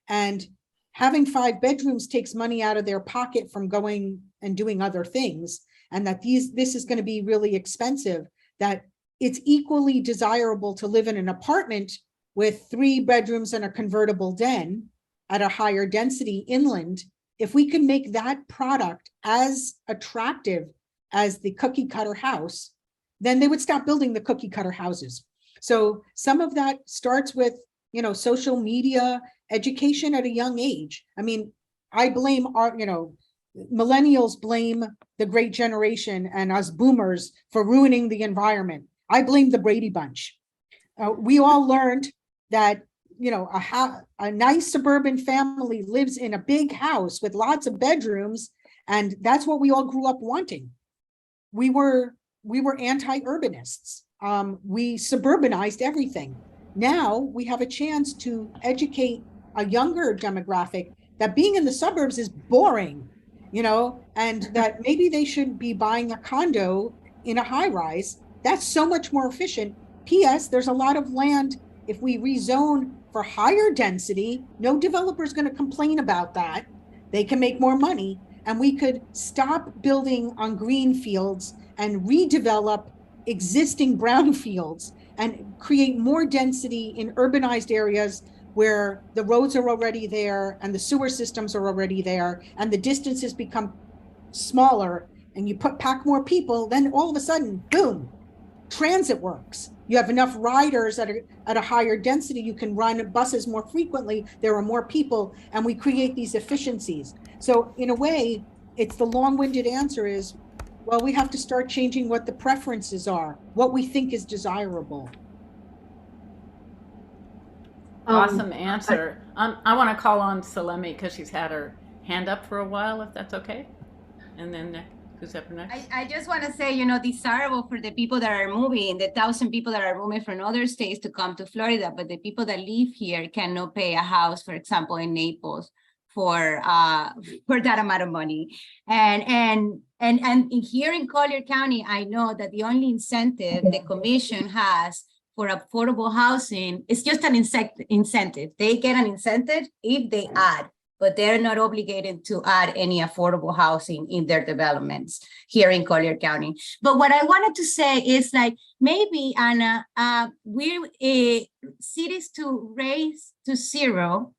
and having 5 bedrooms takes money out of their pocket from going and doing other things, and that this is going to be really expensive, that it's equally desirable to live in an apartment with 3 bedrooms and a convertible den at a higher density inland. If we can make that product as attractive as the cookie cutter house, then they would stop building the cookie cutter houses. So some of that starts with, social media education at a young age. I mean, I blame millennials blame the great generation and us boomers for ruining the environment. I blame the Brady Bunch. We all learned that, a nice suburban family lives in a big house with lots of bedrooms, and that's what we all grew up wanting. We were anti-urbanists. We suburbanized everything. Now we have a chance to educate a younger demographic that being in the suburbs is boring, and that maybe they should be buying a condo in a high rise. That's so much more efficient. P.S. There's a lot of land. If we rezone for higher density, no developer's going to complain about that. They can make more money, and we could stop building on green fields and redevelop existing brownfields and create more density in urbanized areas where the roads are already there and the sewer systems are already there and the distances become smaller, and you pack more people, then all of a sudden, boom, transit works. You have enough riders at a higher density. You can run buses more frequently. There are more people, and we create these efficiencies. So in a way, it's the long-winded answer is, well, we have to start changing what the preferences are, what we think is desirable. Awesome answer. I want to call on Salemi because she's had her hand up for a while, if that's okay. And then who's up next? I just want to say, desirable for the people that are moving, the 1,000 people that are moving from other states to come to Florida, but the people that live here cannot pay a house, for example, in Naples for that amount of money. And here in Collier County, I know that the only incentive the commission has for affordable housing is just an incentive. They get an incentive if they add, but they're not obligated to add any affordable housing in their developments here in Collier County. But what I wanted to say is maybe, Anna, cities to raise to zero.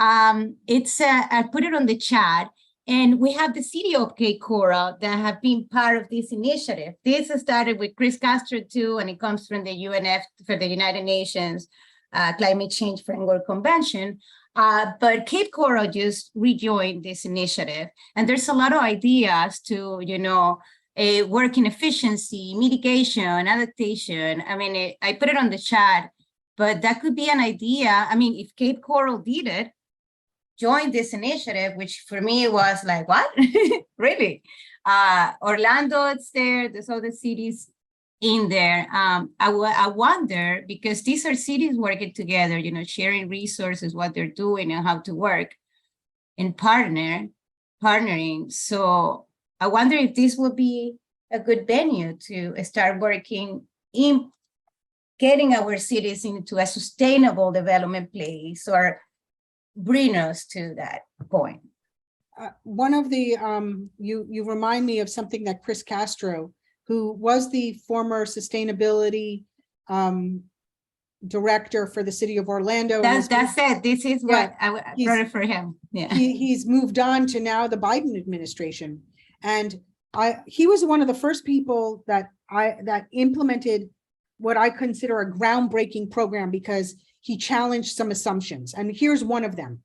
I put it on the chat, and we have the city of Cape Coral that have been part of this initiative. This started with Chris Castro too, and it comes from the UNF, for the United Nations Climate Change Framework Convention. But Cape Coral just rejoined this initiative, and there's a lot of ideas to, work in efficiency, mitigation, adaptation. I mean, I put it on the chat, but that could be an idea. I mean, if Cape Coral did it, joined this initiative, which for me was like, what? Really? Orlando, it's there. There's other cities in there. I wonder, because these are cities working together, sharing resources, what they're doing and how to work and partnering. So I wonder if this will be a good venue to start working in getting our cities into a sustainable development place, or bring us to that point. One of the, you remind me of something that Chris Castro, who was the former sustainability director for the city of Orlando. That's it. This is what I wrote it for him. Yeah, he's moved on to now the Biden administration, and he was one of the first people that implemented what I consider a groundbreaking program, because he challenged some assumptions, and here's one of them.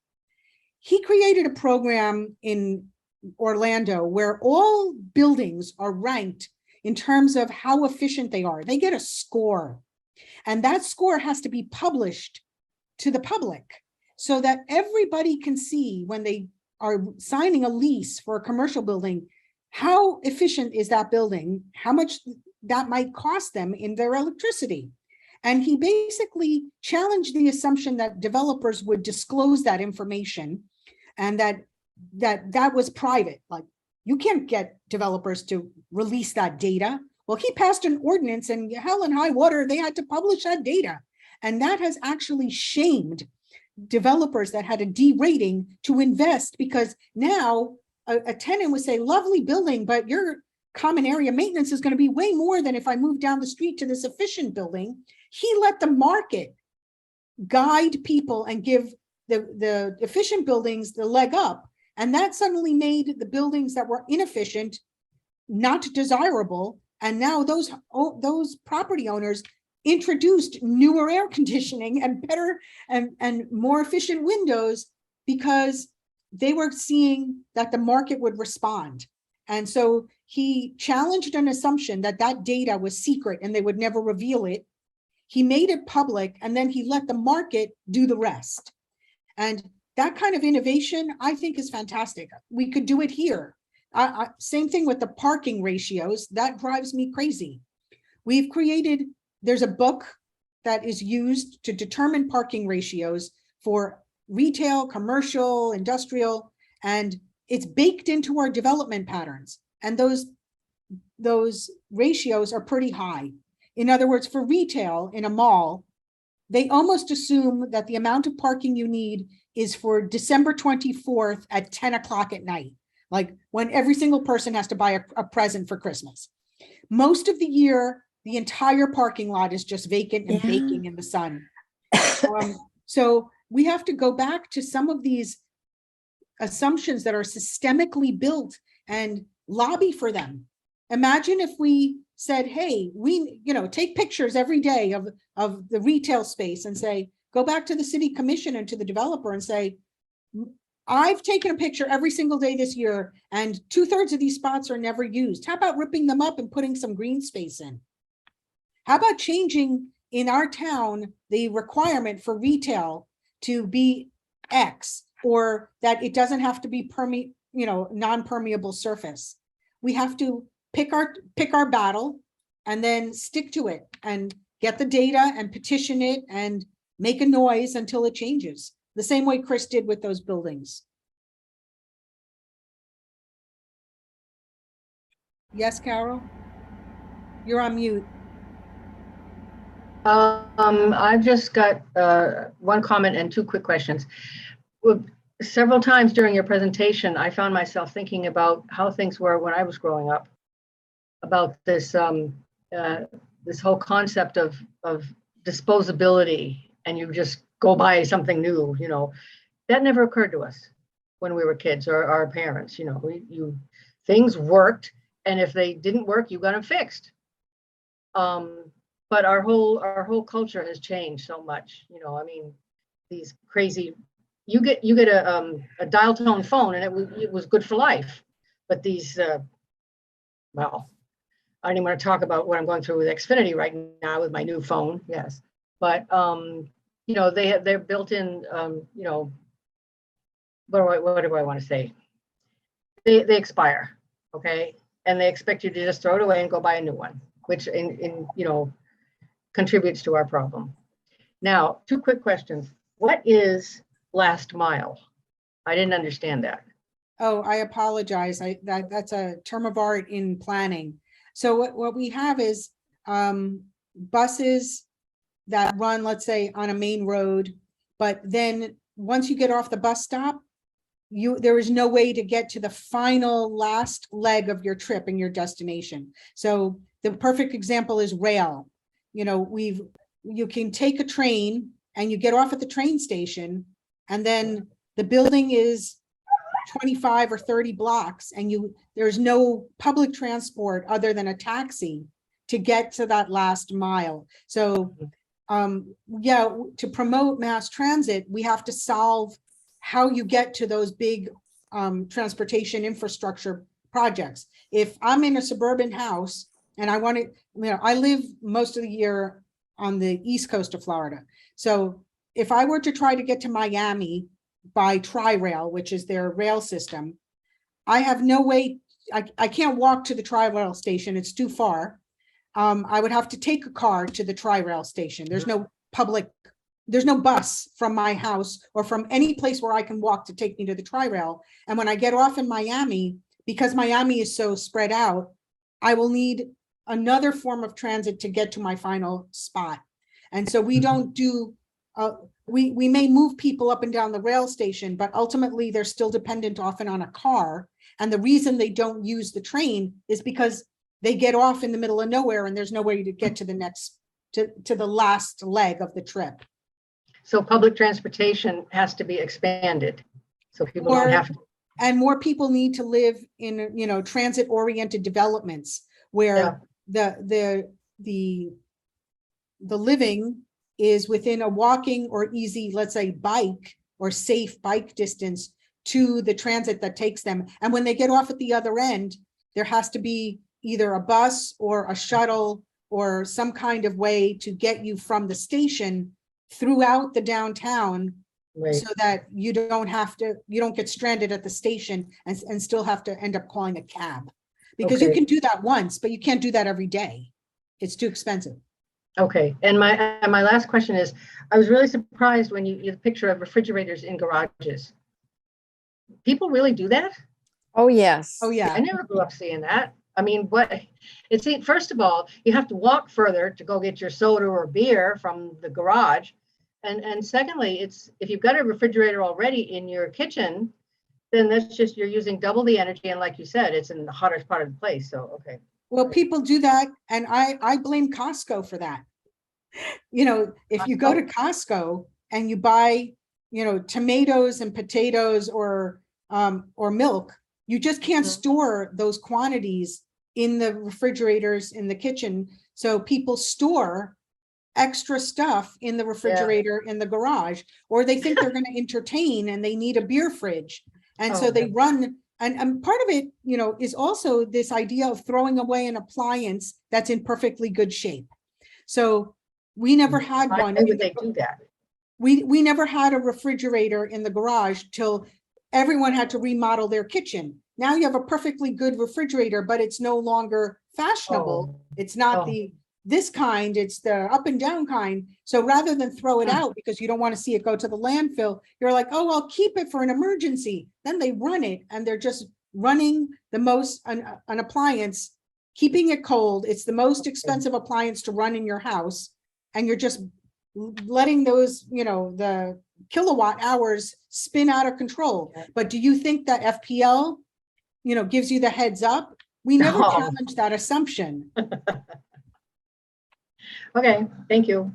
He created a program in Orlando where all buildings are ranked in terms of how efficient they are. They get a score, and that score has to be published to the public so that everybody can see when they are signing a lease for a commercial building, how efficient is that building, how much that might cost them in their electricity. And he basically challenged the assumption that developers would disclose that information and that was private. Like, you can't get developers to release that data. Well, he passed an ordinance, and hell and high water, they had to publish that data. And that has actually shamed developers that had a D rating to invest, because now a tenant would say, lovely building, but your common area maintenance is going to be way more than if I move down the street to this efficient building. He let the market guide people and give the efficient buildings the leg up. And that suddenly made the buildings that were inefficient not desirable. And now those property owners introduced newer air conditioning and better and more efficient windows, because they were seeing that the market would respond. And so he challenged an assumption that that data was secret and they would never reveal it. He made it public, and then he let the market do the rest. And that kind of innovation, I think, is fantastic. We could do it here. Same thing with the parking ratios. That drives me crazy. There's a book that is used to determine parking ratios for retail, commercial, industrial, and it's baked into our development patterns. And those ratios are pretty high. In other words, for retail in a mall, they almost assume that the amount of parking you need is for December 24th at 10 o'clock at night, like when every single person has to buy a present for Christmas. Most of the year, the entire parking lot is just vacant and baking in the sun. So we have to go back to some of these assumptions that are systemically built and lobby for them. Imagine if we said, hey, we take pictures every day of the retail space and say, go back to the city commission and to the developer and say, I've taken a picture every single day this year and 2/3 of these spots are never used. How about ripping them up and putting some green space in? How about changing in our town the requirement for retail to be X, or that it doesn't have to be non-permeable surface? We have to pick our battle and then stick to it and get the data and petition it and make a noise until it changes, the same way Chris did with those buildings. Yes, Carol? You're on mute. I've just got one comment and two quick questions. Several times during your presentation, I found myself thinking about how things were when I was growing up, about this this whole concept of disposability, and you just go buy something new. That never occurred to us when we were kids, or our parents. Things worked, and if they didn't work, you got them fixed. But our whole culture has changed so much. I mean, these crazy. You get a dial tone phone, and it was good for life. But these, well, I don't even want to talk about what I'm going through with Xfinity right now with my new phone. Yes, but they're built in. What do I want to say? They expire, okay, and they expect you to just throw it away and go buy a new one, which contributes to our problem. Now, two quick questions. What is last mile? I didn't understand that. Oh, I apologize. That's a term of art in planning. So what we have is buses that run, let's say, on a main road, but then once you get off the bus stop, there is no way to get to the final last leg of your trip and your destination. So the perfect example is rail. You can take a train and you get off at the train station, and then the building is 25 or 30 blocks, and there's no public transport other than a taxi to get to that last mile. So to promote mass transit, we have to solve how you get to those big transportation infrastructure projects. If I'm in a suburban house and I want to, I live most of the year on the east coast of Florida. So if I were to try to get to Miami by Tri-Rail, which is their rail system, I have no way, I can't walk to the Tri-Rail station, it's too far. I would have to take a car to the Tri-Rail station. There's no bus from my house or from any place where I can walk to take me to the Tri-Rail. And when I get off in Miami, because Miami is so spread out, I will need another form of transit to get to my final spot. And so we don't do, we may move people up and down the rail station, but ultimately they're still dependent often on a car. And the reason they don't use the train is because they get off in the middle of nowhere and there's no way to get to the next, to the last leg of the trip. So public transportation has to be expanded. So people don't have to. And more people need to live in, you know, transit oriented developments where the living is within a walking or easy, let's say, bike or safe bike distance to the transit that takes them. And when they get off at the other end, there has to be either a bus or a shuttle or some kind of way to get you from the station throughout the downtown, Right. so that you don't get stranded at the station and still have to end up calling a cab. Because you Okay. can do that once, but you can't do that every day. It's too expensive. Okay, and my last question is, I was really surprised when you the picture of refrigerators in garages. People really do that? Oh, yes. Oh, yeah. I never grew up seeing that. I mean, first of all, you have to walk further to go get your soda or beer from the garage. And secondly, if you've got a refrigerator already in your kitchen, then that's just, you're using double the energy. And like you said, it's in the hottest part of the place. So, okay. Well, people do that. And I blame Costco for that. You know, if you go to Costco and you buy, you know, tomatoes and potatoes or milk, you just can't store those quantities in the refrigerators in the kitchen. So people store extra stuff in the refrigerator in the garage, or they think they're going to entertain and they need a beer fridge. And so they run, and part of it, you know, is also this idea of throwing away an appliance that's in perfectly good shape. So we never had one. Why would they do that? We never had a refrigerator in the garage till everyone had to remodel their kitchen. Now you have a perfectly good refrigerator, but it's no longer fashionable. It's not this kind, it's the up and down kind. So rather than throw it out because you don't want to see it go to the landfill, you're like, oh, I'll keep it for an emergency. Then they run it and they're just running an appliance, keeping it cold. It's the most expensive appliance to run in your house. And you're just letting those, you know, the kilowatt hours spin out of control. But do you think that FPL, you know, gives you the heads up? We never challenged that assumption. Okay, thank you.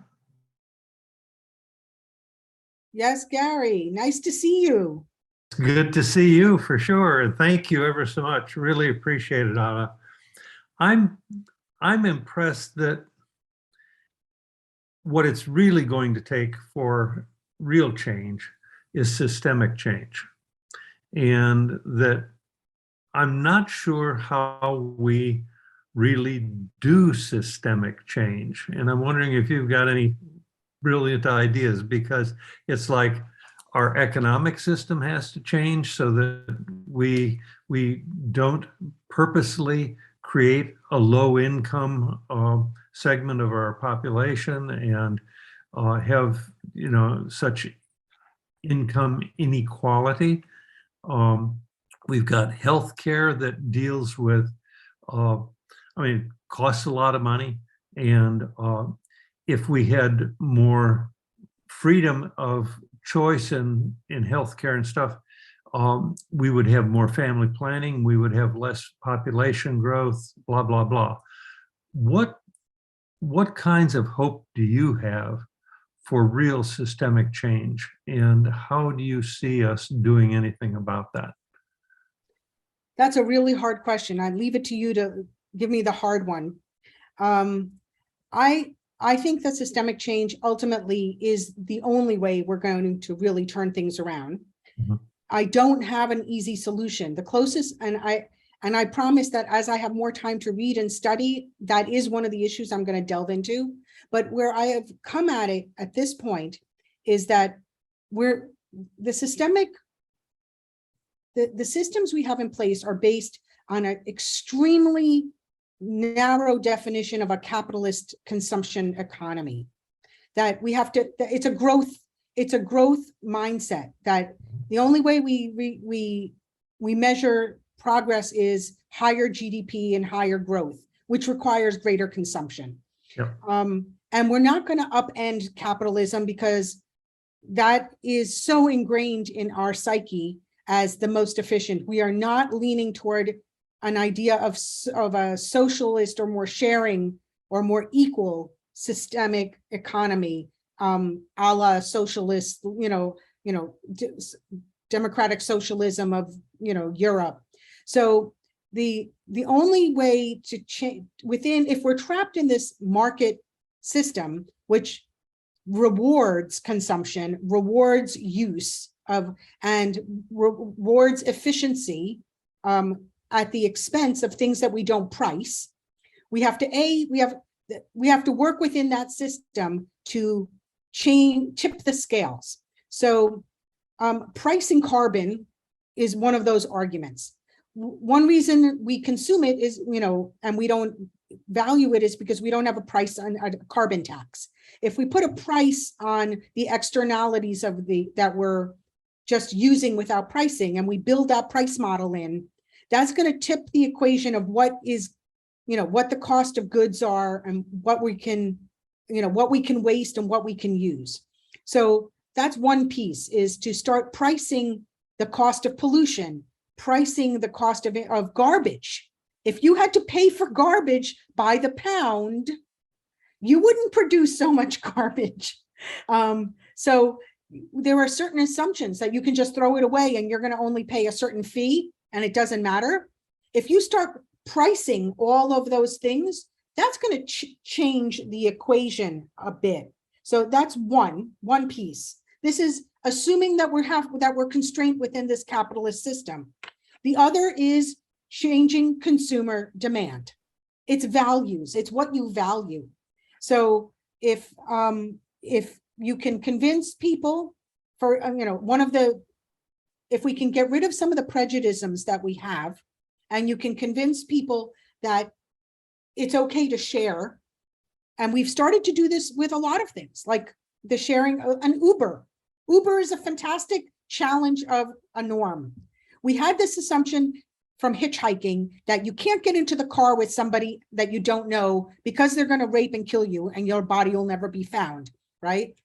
Yes, Gary, nice to see you. Good to see you for sure. And thank you ever so much. Really appreciate it, Anna. I'm impressed that what it's really going to take for real change is systemic change. And that I'm not sure how we really do systemic change. And I'm wondering if you've got any brilliant ideas, because it's like our economic system has to change so that we don't purposely create a low income segment of our population and have, you know, such income inequality. We've got healthcare that deals with, I mean, costs a lot of money. And if we had more freedom of choice in healthcare and stuff, we would have more family planning, we would have less population growth, blah, blah, blah. What kinds of hope do you have for real systemic change? And how do you see us doing anything about that? That's a really hard question. I leave it to you to give me the hard one. I think that systemic change ultimately is the only way we're going to really turn things around. Mm-hmm. I don't have an easy solution. The closest, and I promise that as I have more time to read and study, that is one of the issues I'm going to delve into. But where I have come at it at this point is that the systems we have in place are based on an extremely narrow definition of a capitalist consumption economy. That we have to, it's a growth mindset, that the only way we measure progress is higher GDP and higher growth, which requires greater consumption. Yep. And we're not going to upend capitalism because that is so ingrained in our psyche as the most efficient. We are not leaning toward an idea of a socialist or more sharing or more equal systemic economy, a la socialist, democratic socialism of, Europe. So the only way to change if we're trapped in this market system, which rewards consumption, rewards use of, and rewards efficiency at the expense of things that we don't price, we have to work within that system to tip the scales. So pricing carbon is one of those arguments. One reason we consume it is, and we don't value it, is because we don't have a price on a carbon tax. If we put a price on the externalities of that we're just using without pricing, and we build that price model in, that's going to tip the equation of what is, what the cost of goods are, and what we can waste and what we can use. So that's one piece, is to start pricing the cost of pollution, pricing the cost of garbage. If you had to pay for garbage by the pound, you wouldn't produce so much garbage. So there are certain assumptions that you can just throw it away and you're going to only pay a certain fee and it doesn't matter. If you start pricing all of those things, that's going to change the equation a bit. So that's one piece. This is assuming that we're constrained within this capitalist system. The other is changing consumer demand. It's values. It's what you value. So if you can convince people if we can get rid of some of the prejudices that we have, and you can convince people that it's okay to share. And we've started to do this with a lot of things, like the sharing of an Uber. Uber is a fantastic challenge of a norm. We had this assumption from hitchhiking that you can't get into the car with somebody that you don't know because they're going to rape and kill you and your body will never be found, right?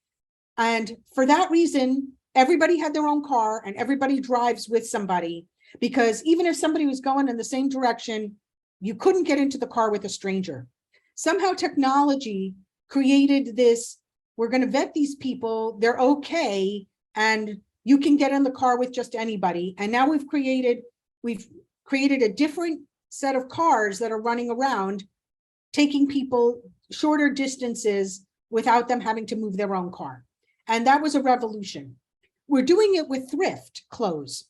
And for that reason, everybody had their own car and everybody drives with somebody, because even if somebody was going in the same direction, you couldn't get into the car with a stranger. Somehow technology created this, we're going to vet these people, they're okay, and you can get in the car with just anybody. And now we've created a different set of cars that are running around, taking people shorter distances without them having to move their own car. And that was a revolution. We're doing it with thrift clothes.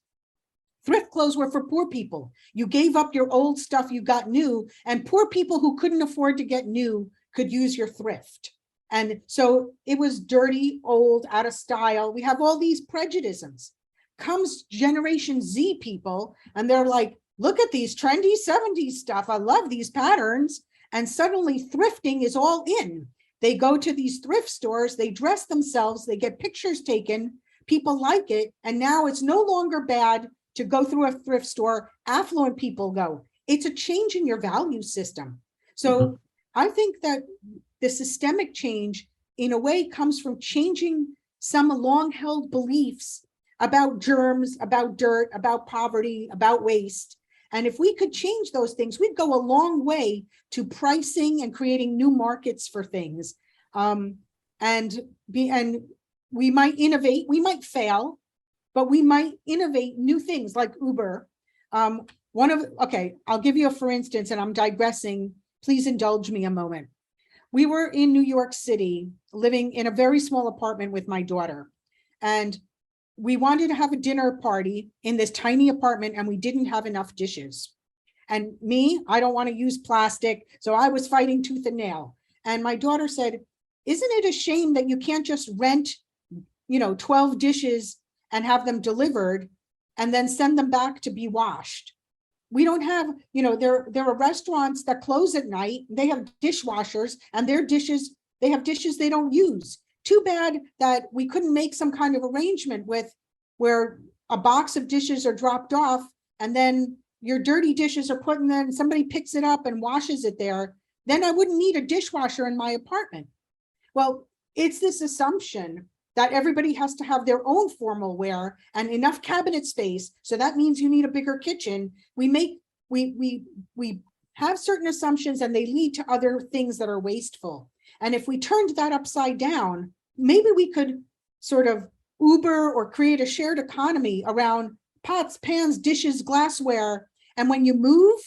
Thrift clothes were for poor people. You gave up your old stuff, you got new, and poor people who couldn't afford to get new could use your thrift. And so it was dirty, old, out of style. We have all these prejudices. Comes Generation Z people, and they're like, look at these trendy 70s stuff. I love these patterns. And suddenly thrifting is all in. They go to these thrift stores, they dress themselves, they get pictures taken, people like it. And now it's no longer bad to go through a thrift store. Affluent people go. It's a change in your value system. So I think that the systemic change, in a way, comes from changing some long-held beliefs about germs, about dirt, about poverty, about waste. And if we could change those things, we'd go a long way to pricing and creating new markets for things. And we might innovate, we might fail, but we might innovate new things like Uber. I'll give you for instance, and I'm digressing, please indulge me a moment. We were in New York City, living in a very small apartment with my daughter. And we wanted to have a dinner party in this tiny apartment, and we didn't have enough dishes. And me, I don't want to use plastic. So I was fighting tooth and nail. And my daughter said, isn't it a shame that you can't just rent, 12 dishes and have them delivered and then send them back to be washed? We don't have, you know, there are restaurants that close at night. They have dishwashers and their dishes, they have dishes they don't use. Too bad that we couldn't make some kind of arrangement with where a box of dishes are dropped off and then your dirty dishes are put in there and somebody picks it up and washes it there. Then I wouldn't need a dishwasher in my apartment. Well, it's this assumption that everybody has to have their own formal wear and enough cabinet space. So that means you need a bigger kitchen. We have certain assumptions and they lead to other things that are wasteful. And if we turned that upside down, maybe we could sort of Uber or create a shared economy around pots, pans, dishes, glassware. And when you move,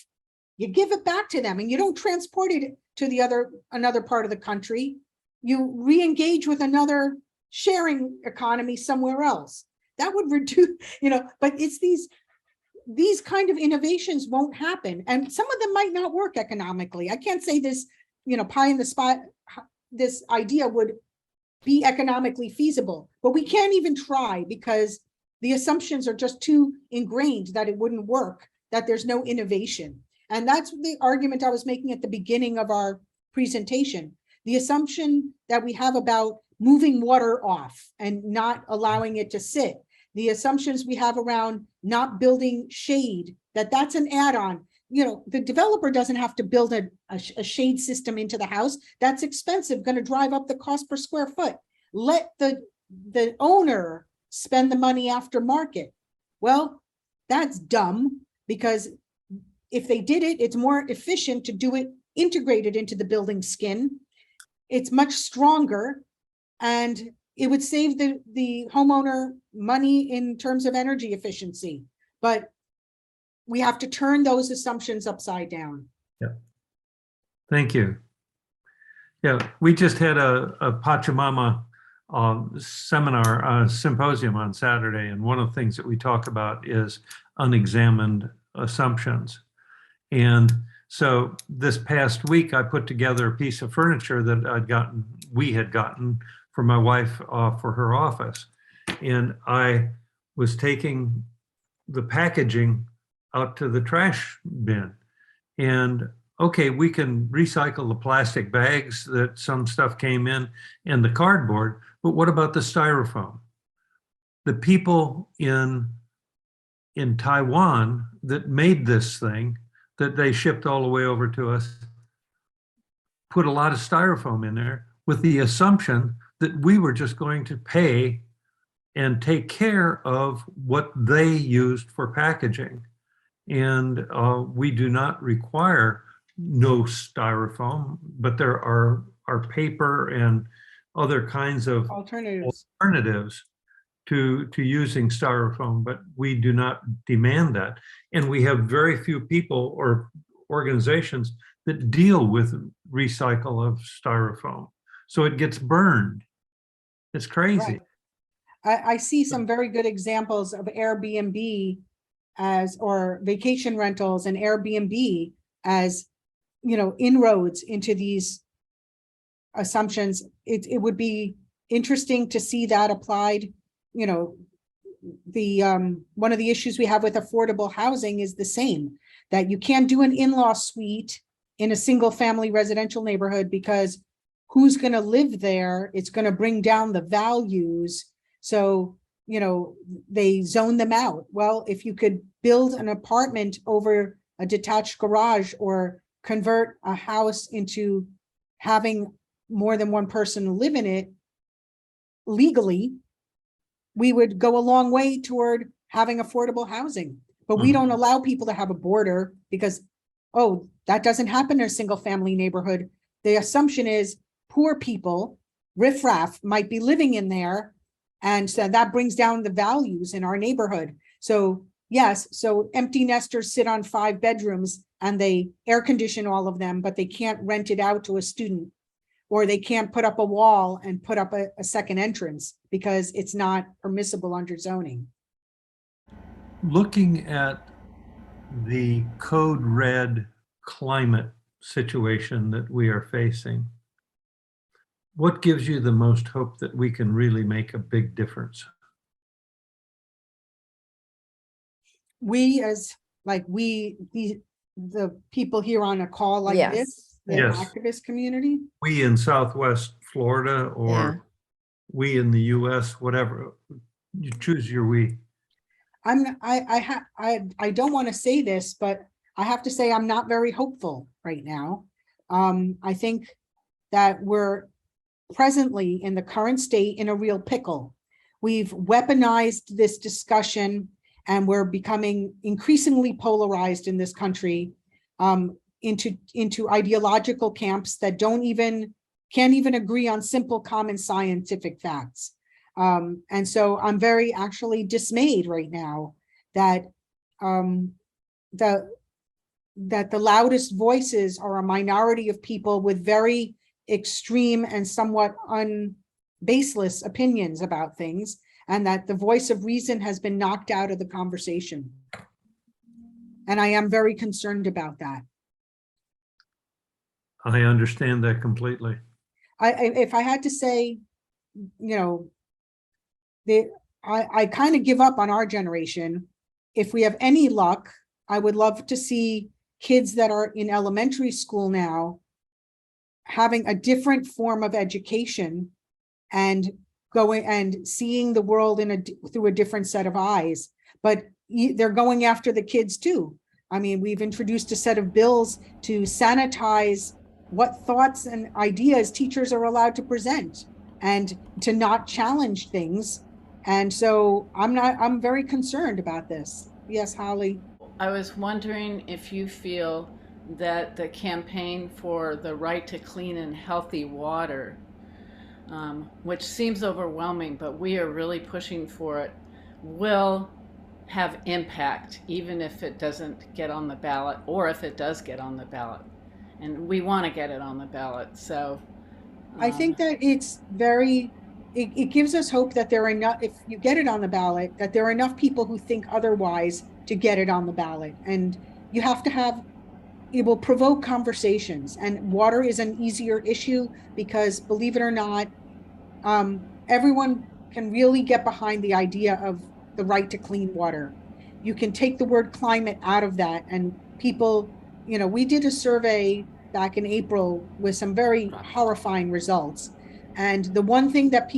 you give it back to them and you don't transport it to another part of the country. You re-engage with another sharing economy somewhere else. That would reduce, you know, but it's these kind of innovations won't happen. And some of them might not work economically. I can't say this, you know, pie in the spot, this idea would be economically feasible, but we can't even try because the assumptions are just too ingrained that it wouldn't work, that there's no innovation. And that's the argument I was making at the beginning of our presentation. The assumption that we have about moving water off and not allowing it to sit, the assumptions we have around not building shade, that's an add-on. You know, the developer doesn't have to build a shade system into the house. That's expensive, going to drive up the cost per square foot. Let the owner spend the money after market. Well, that's dumb because if they did it, it's more efficient to do it integrated into the building skin. It's much stronger and it would save the homeowner money in terms of energy efficiency. But we have to turn those assumptions upside down. Yeah. Thank you. Yeah, we just had a Pachamama symposium on Saturday, and one of the things that we talk about is unexamined assumptions. And so this past week, I put together a piece of furniture that we had gotten for my wife for her office. And I was taking the packaging out to the trash bin. And okay, we can recycle the plastic bags that some stuff came in and the cardboard, but what about the styrofoam? The people in Taiwan that made this thing that they shipped all the way over to us put a lot of styrofoam in there with the assumption that we were just going to pay and take care of what they used for packaging. And we do not require no styrofoam, but there are paper and other kinds of alternatives to using styrofoam, but we do not demand that. And we have very few people or organizations that deal with recycle of styrofoam. So it gets burned. It's crazy. Right. I see some very good examples of Airbnb or vacation rentals and Airbnb as, you know, inroads into these assumptions. It would be interesting to see that applied. You know, one of the issues we have with affordable housing is the same, that you can't do an in-law suite in a single family residential neighborhood because who's going to live there? It's going to bring down the values. So, you know, they zone them out. Well, if you could build an apartment over a detached garage or convert a house into having more than one person live in it legally, we would go a long way toward having affordable housing. But we don't allow people to have a border because, oh, that doesn't happen in a single family neighborhood. The assumption is poor people, riffraff, might be living in there. And so that brings down the values in our neighborhood. So yes, so empty nesters sit on 5 bedrooms and they air condition all of them, but they can't rent it out to a student, or they can't put up a wall and put up a second entrance because it's not permissible under zoning. Looking at the code red climate situation that we are facing, what gives you the most hope that we can really make a big difference? We as like the people here on a call like Yes. this, the Yes. activist community? We in Southwest Florida, or Yeah. we in the US, whatever. You choose your we. I don't want to say this, but I have to say I'm not very hopeful right now. I think that we're presently in the current state in a real pickle. We've weaponized this discussion and we're becoming increasingly polarized in this country into ideological camps that can't even agree on simple common scientific facts. And so I'm very actually dismayed right now that the loudest voices are a minority of people with very extreme and somewhat baseless opinions about things, and that the voice of reason has been knocked out of the conversation. And I am very concerned about that. I understand that completely. If I had to say, I kind of give up on our generation. If we have any luck, I would love to see kids that are in elementary school now having a different form of education and going and seeing the world through a different set of eyes. But they're going after the kids too. I mean, we've introduced a set of bills to sanitize what thoughts and ideas teachers are allowed to present and to not challenge things. And so I'm very concerned about this. Yes, Holly. I was wondering if you feel that the campaign for the right to clean and healthy water, which seems overwhelming, but we are really pushing for it, will have impact, even if it doesn't get on the ballot, or if it does get on the ballot. And we want to get it on the ballot. So I think that it gives us hope that there are enough, if you get it on the ballot, that there are enough people who think otherwise to get it on the ballot. And you have to it will provoke conversations, and water is an easier issue because, believe it or not, everyone can really get behind the idea of the right to clean water. You can take the word climate out of that, and people, we did a survey back in April with some very horrifying results. And the one thing that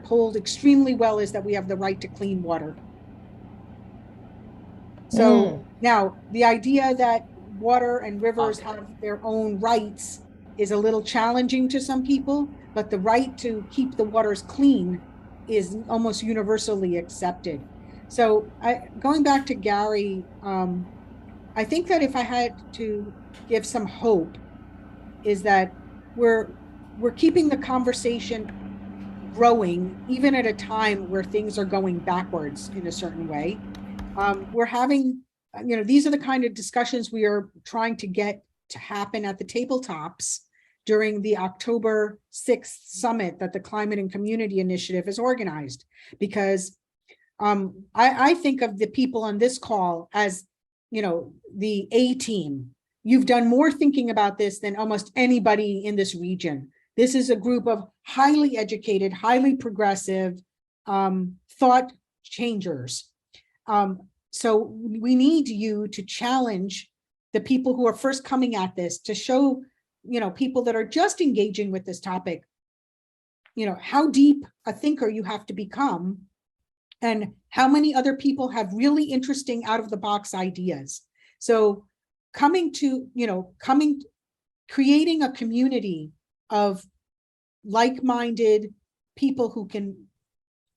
polled extremely well is that we have the right to clean water. So now the idea that water and rivers have their own rights is a little challenging to some people, but the right to keep the waters clean is almost universally accepted. So going back to Gary, I think that if I had to give some hope, is that we're keeping the conversation growing, even at a time where things are going backwards in a certain way. We're having, these are the kind of discussions we are trying to get to happen at the tabletops during the October 6th summit that the Climate and Community Initiative has organized. Because I think of the people on this call as, the A team. You've done more thinking about this than almost anybody in this region. This is a group of highly educated, highly progressive thought changers. So we need you to challenge the people who are first coming at this, to show, people that are just engaging with this topic, how deep a thinker you have to become, and how many other people have really interesting out of the box ideas. So creating a community of like-minded people who can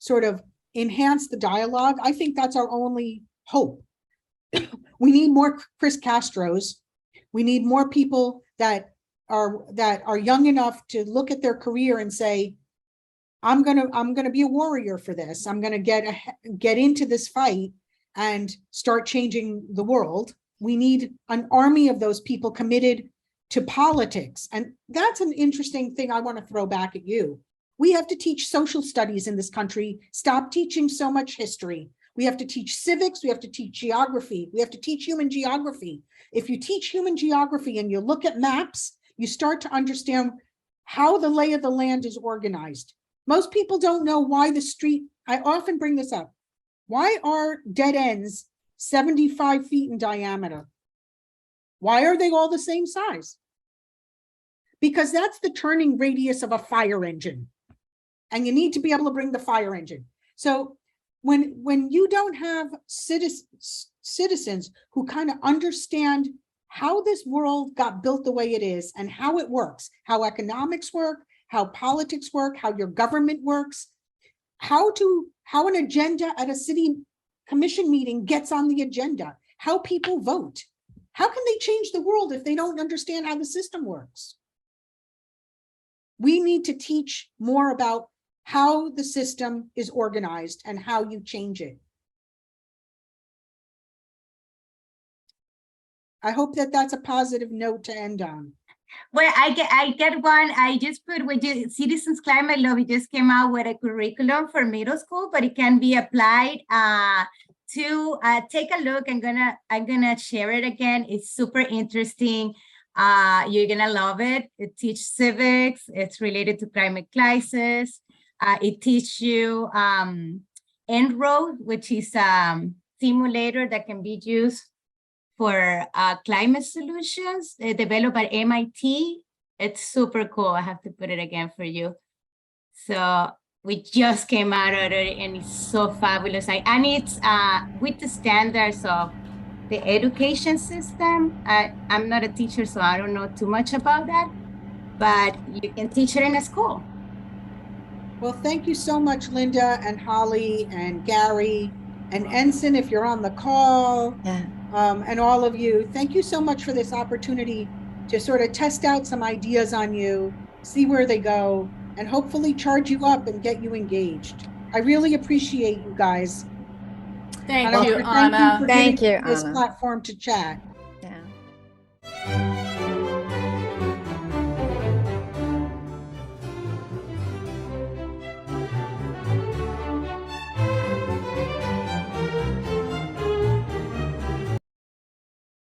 sort of enhance the dialogue, I think that's our only hope. We need more Chris Castros. We need more people that are young enough to look at their career and say, I'm gonna be a warrior for this. I'm gonna get into this fight and start changing the world. We need an army of those people committed to politics. And that's an interesting thing I want to throw back at you. We have to teach social studies in this country. Stop teaching so much history. We have to teach civics. We have to teach geography. We have to teach human geography. If you teach human geography and you look at maps, you start to understand how the lay of the land is organized. Most people don't know why the street, I often bring this up. Why are dead ends 75 feet in diameter. Why are they all the same size? Because that's the turning radius of a fire engine. And you need to be able to bring the fire engine. So when you don't have citizens who kind of understand how this world got built the way it is and how it works, how economics work, how politics work, how your government works, how an agenda at a city commission meeting gets on the agenda, how people vote. How can they change the world if they don't understand how the system works? We need to teach more about how the system is organized and how you change it. I hope that that's a positive note to end on. Well, I get one. I just put Citizens Climate Lobby just came out with a curriculum for middle school, but it can be applied to take a look. I'm gonna share it again. It's super interesting. You're gonna love it. It teaches civics. It's related to climate crisis. It teaches you En-ROAD, which is a simulator that can be used for climate solutions, developed by MIT. It's super cool. I have to put it again for you. So we just came out of it and it's so fabulous. And it's with the standards of the education system. I'm not a teacher, so I don't know too much about that, but you can teach it in a school. Well, thank you so much, Linda and Holly and Gary and Ensign, if you're on the call. Yeah. And all of you, thank you so much for this opportunity to sort of test out some ideas on you, see where they go, and hopefully charge you up and get you engaged. I really appreciate you guys. Thank And I you, wanna Anna. for Thank giving you, me this Anna. platform to chat. Yeah.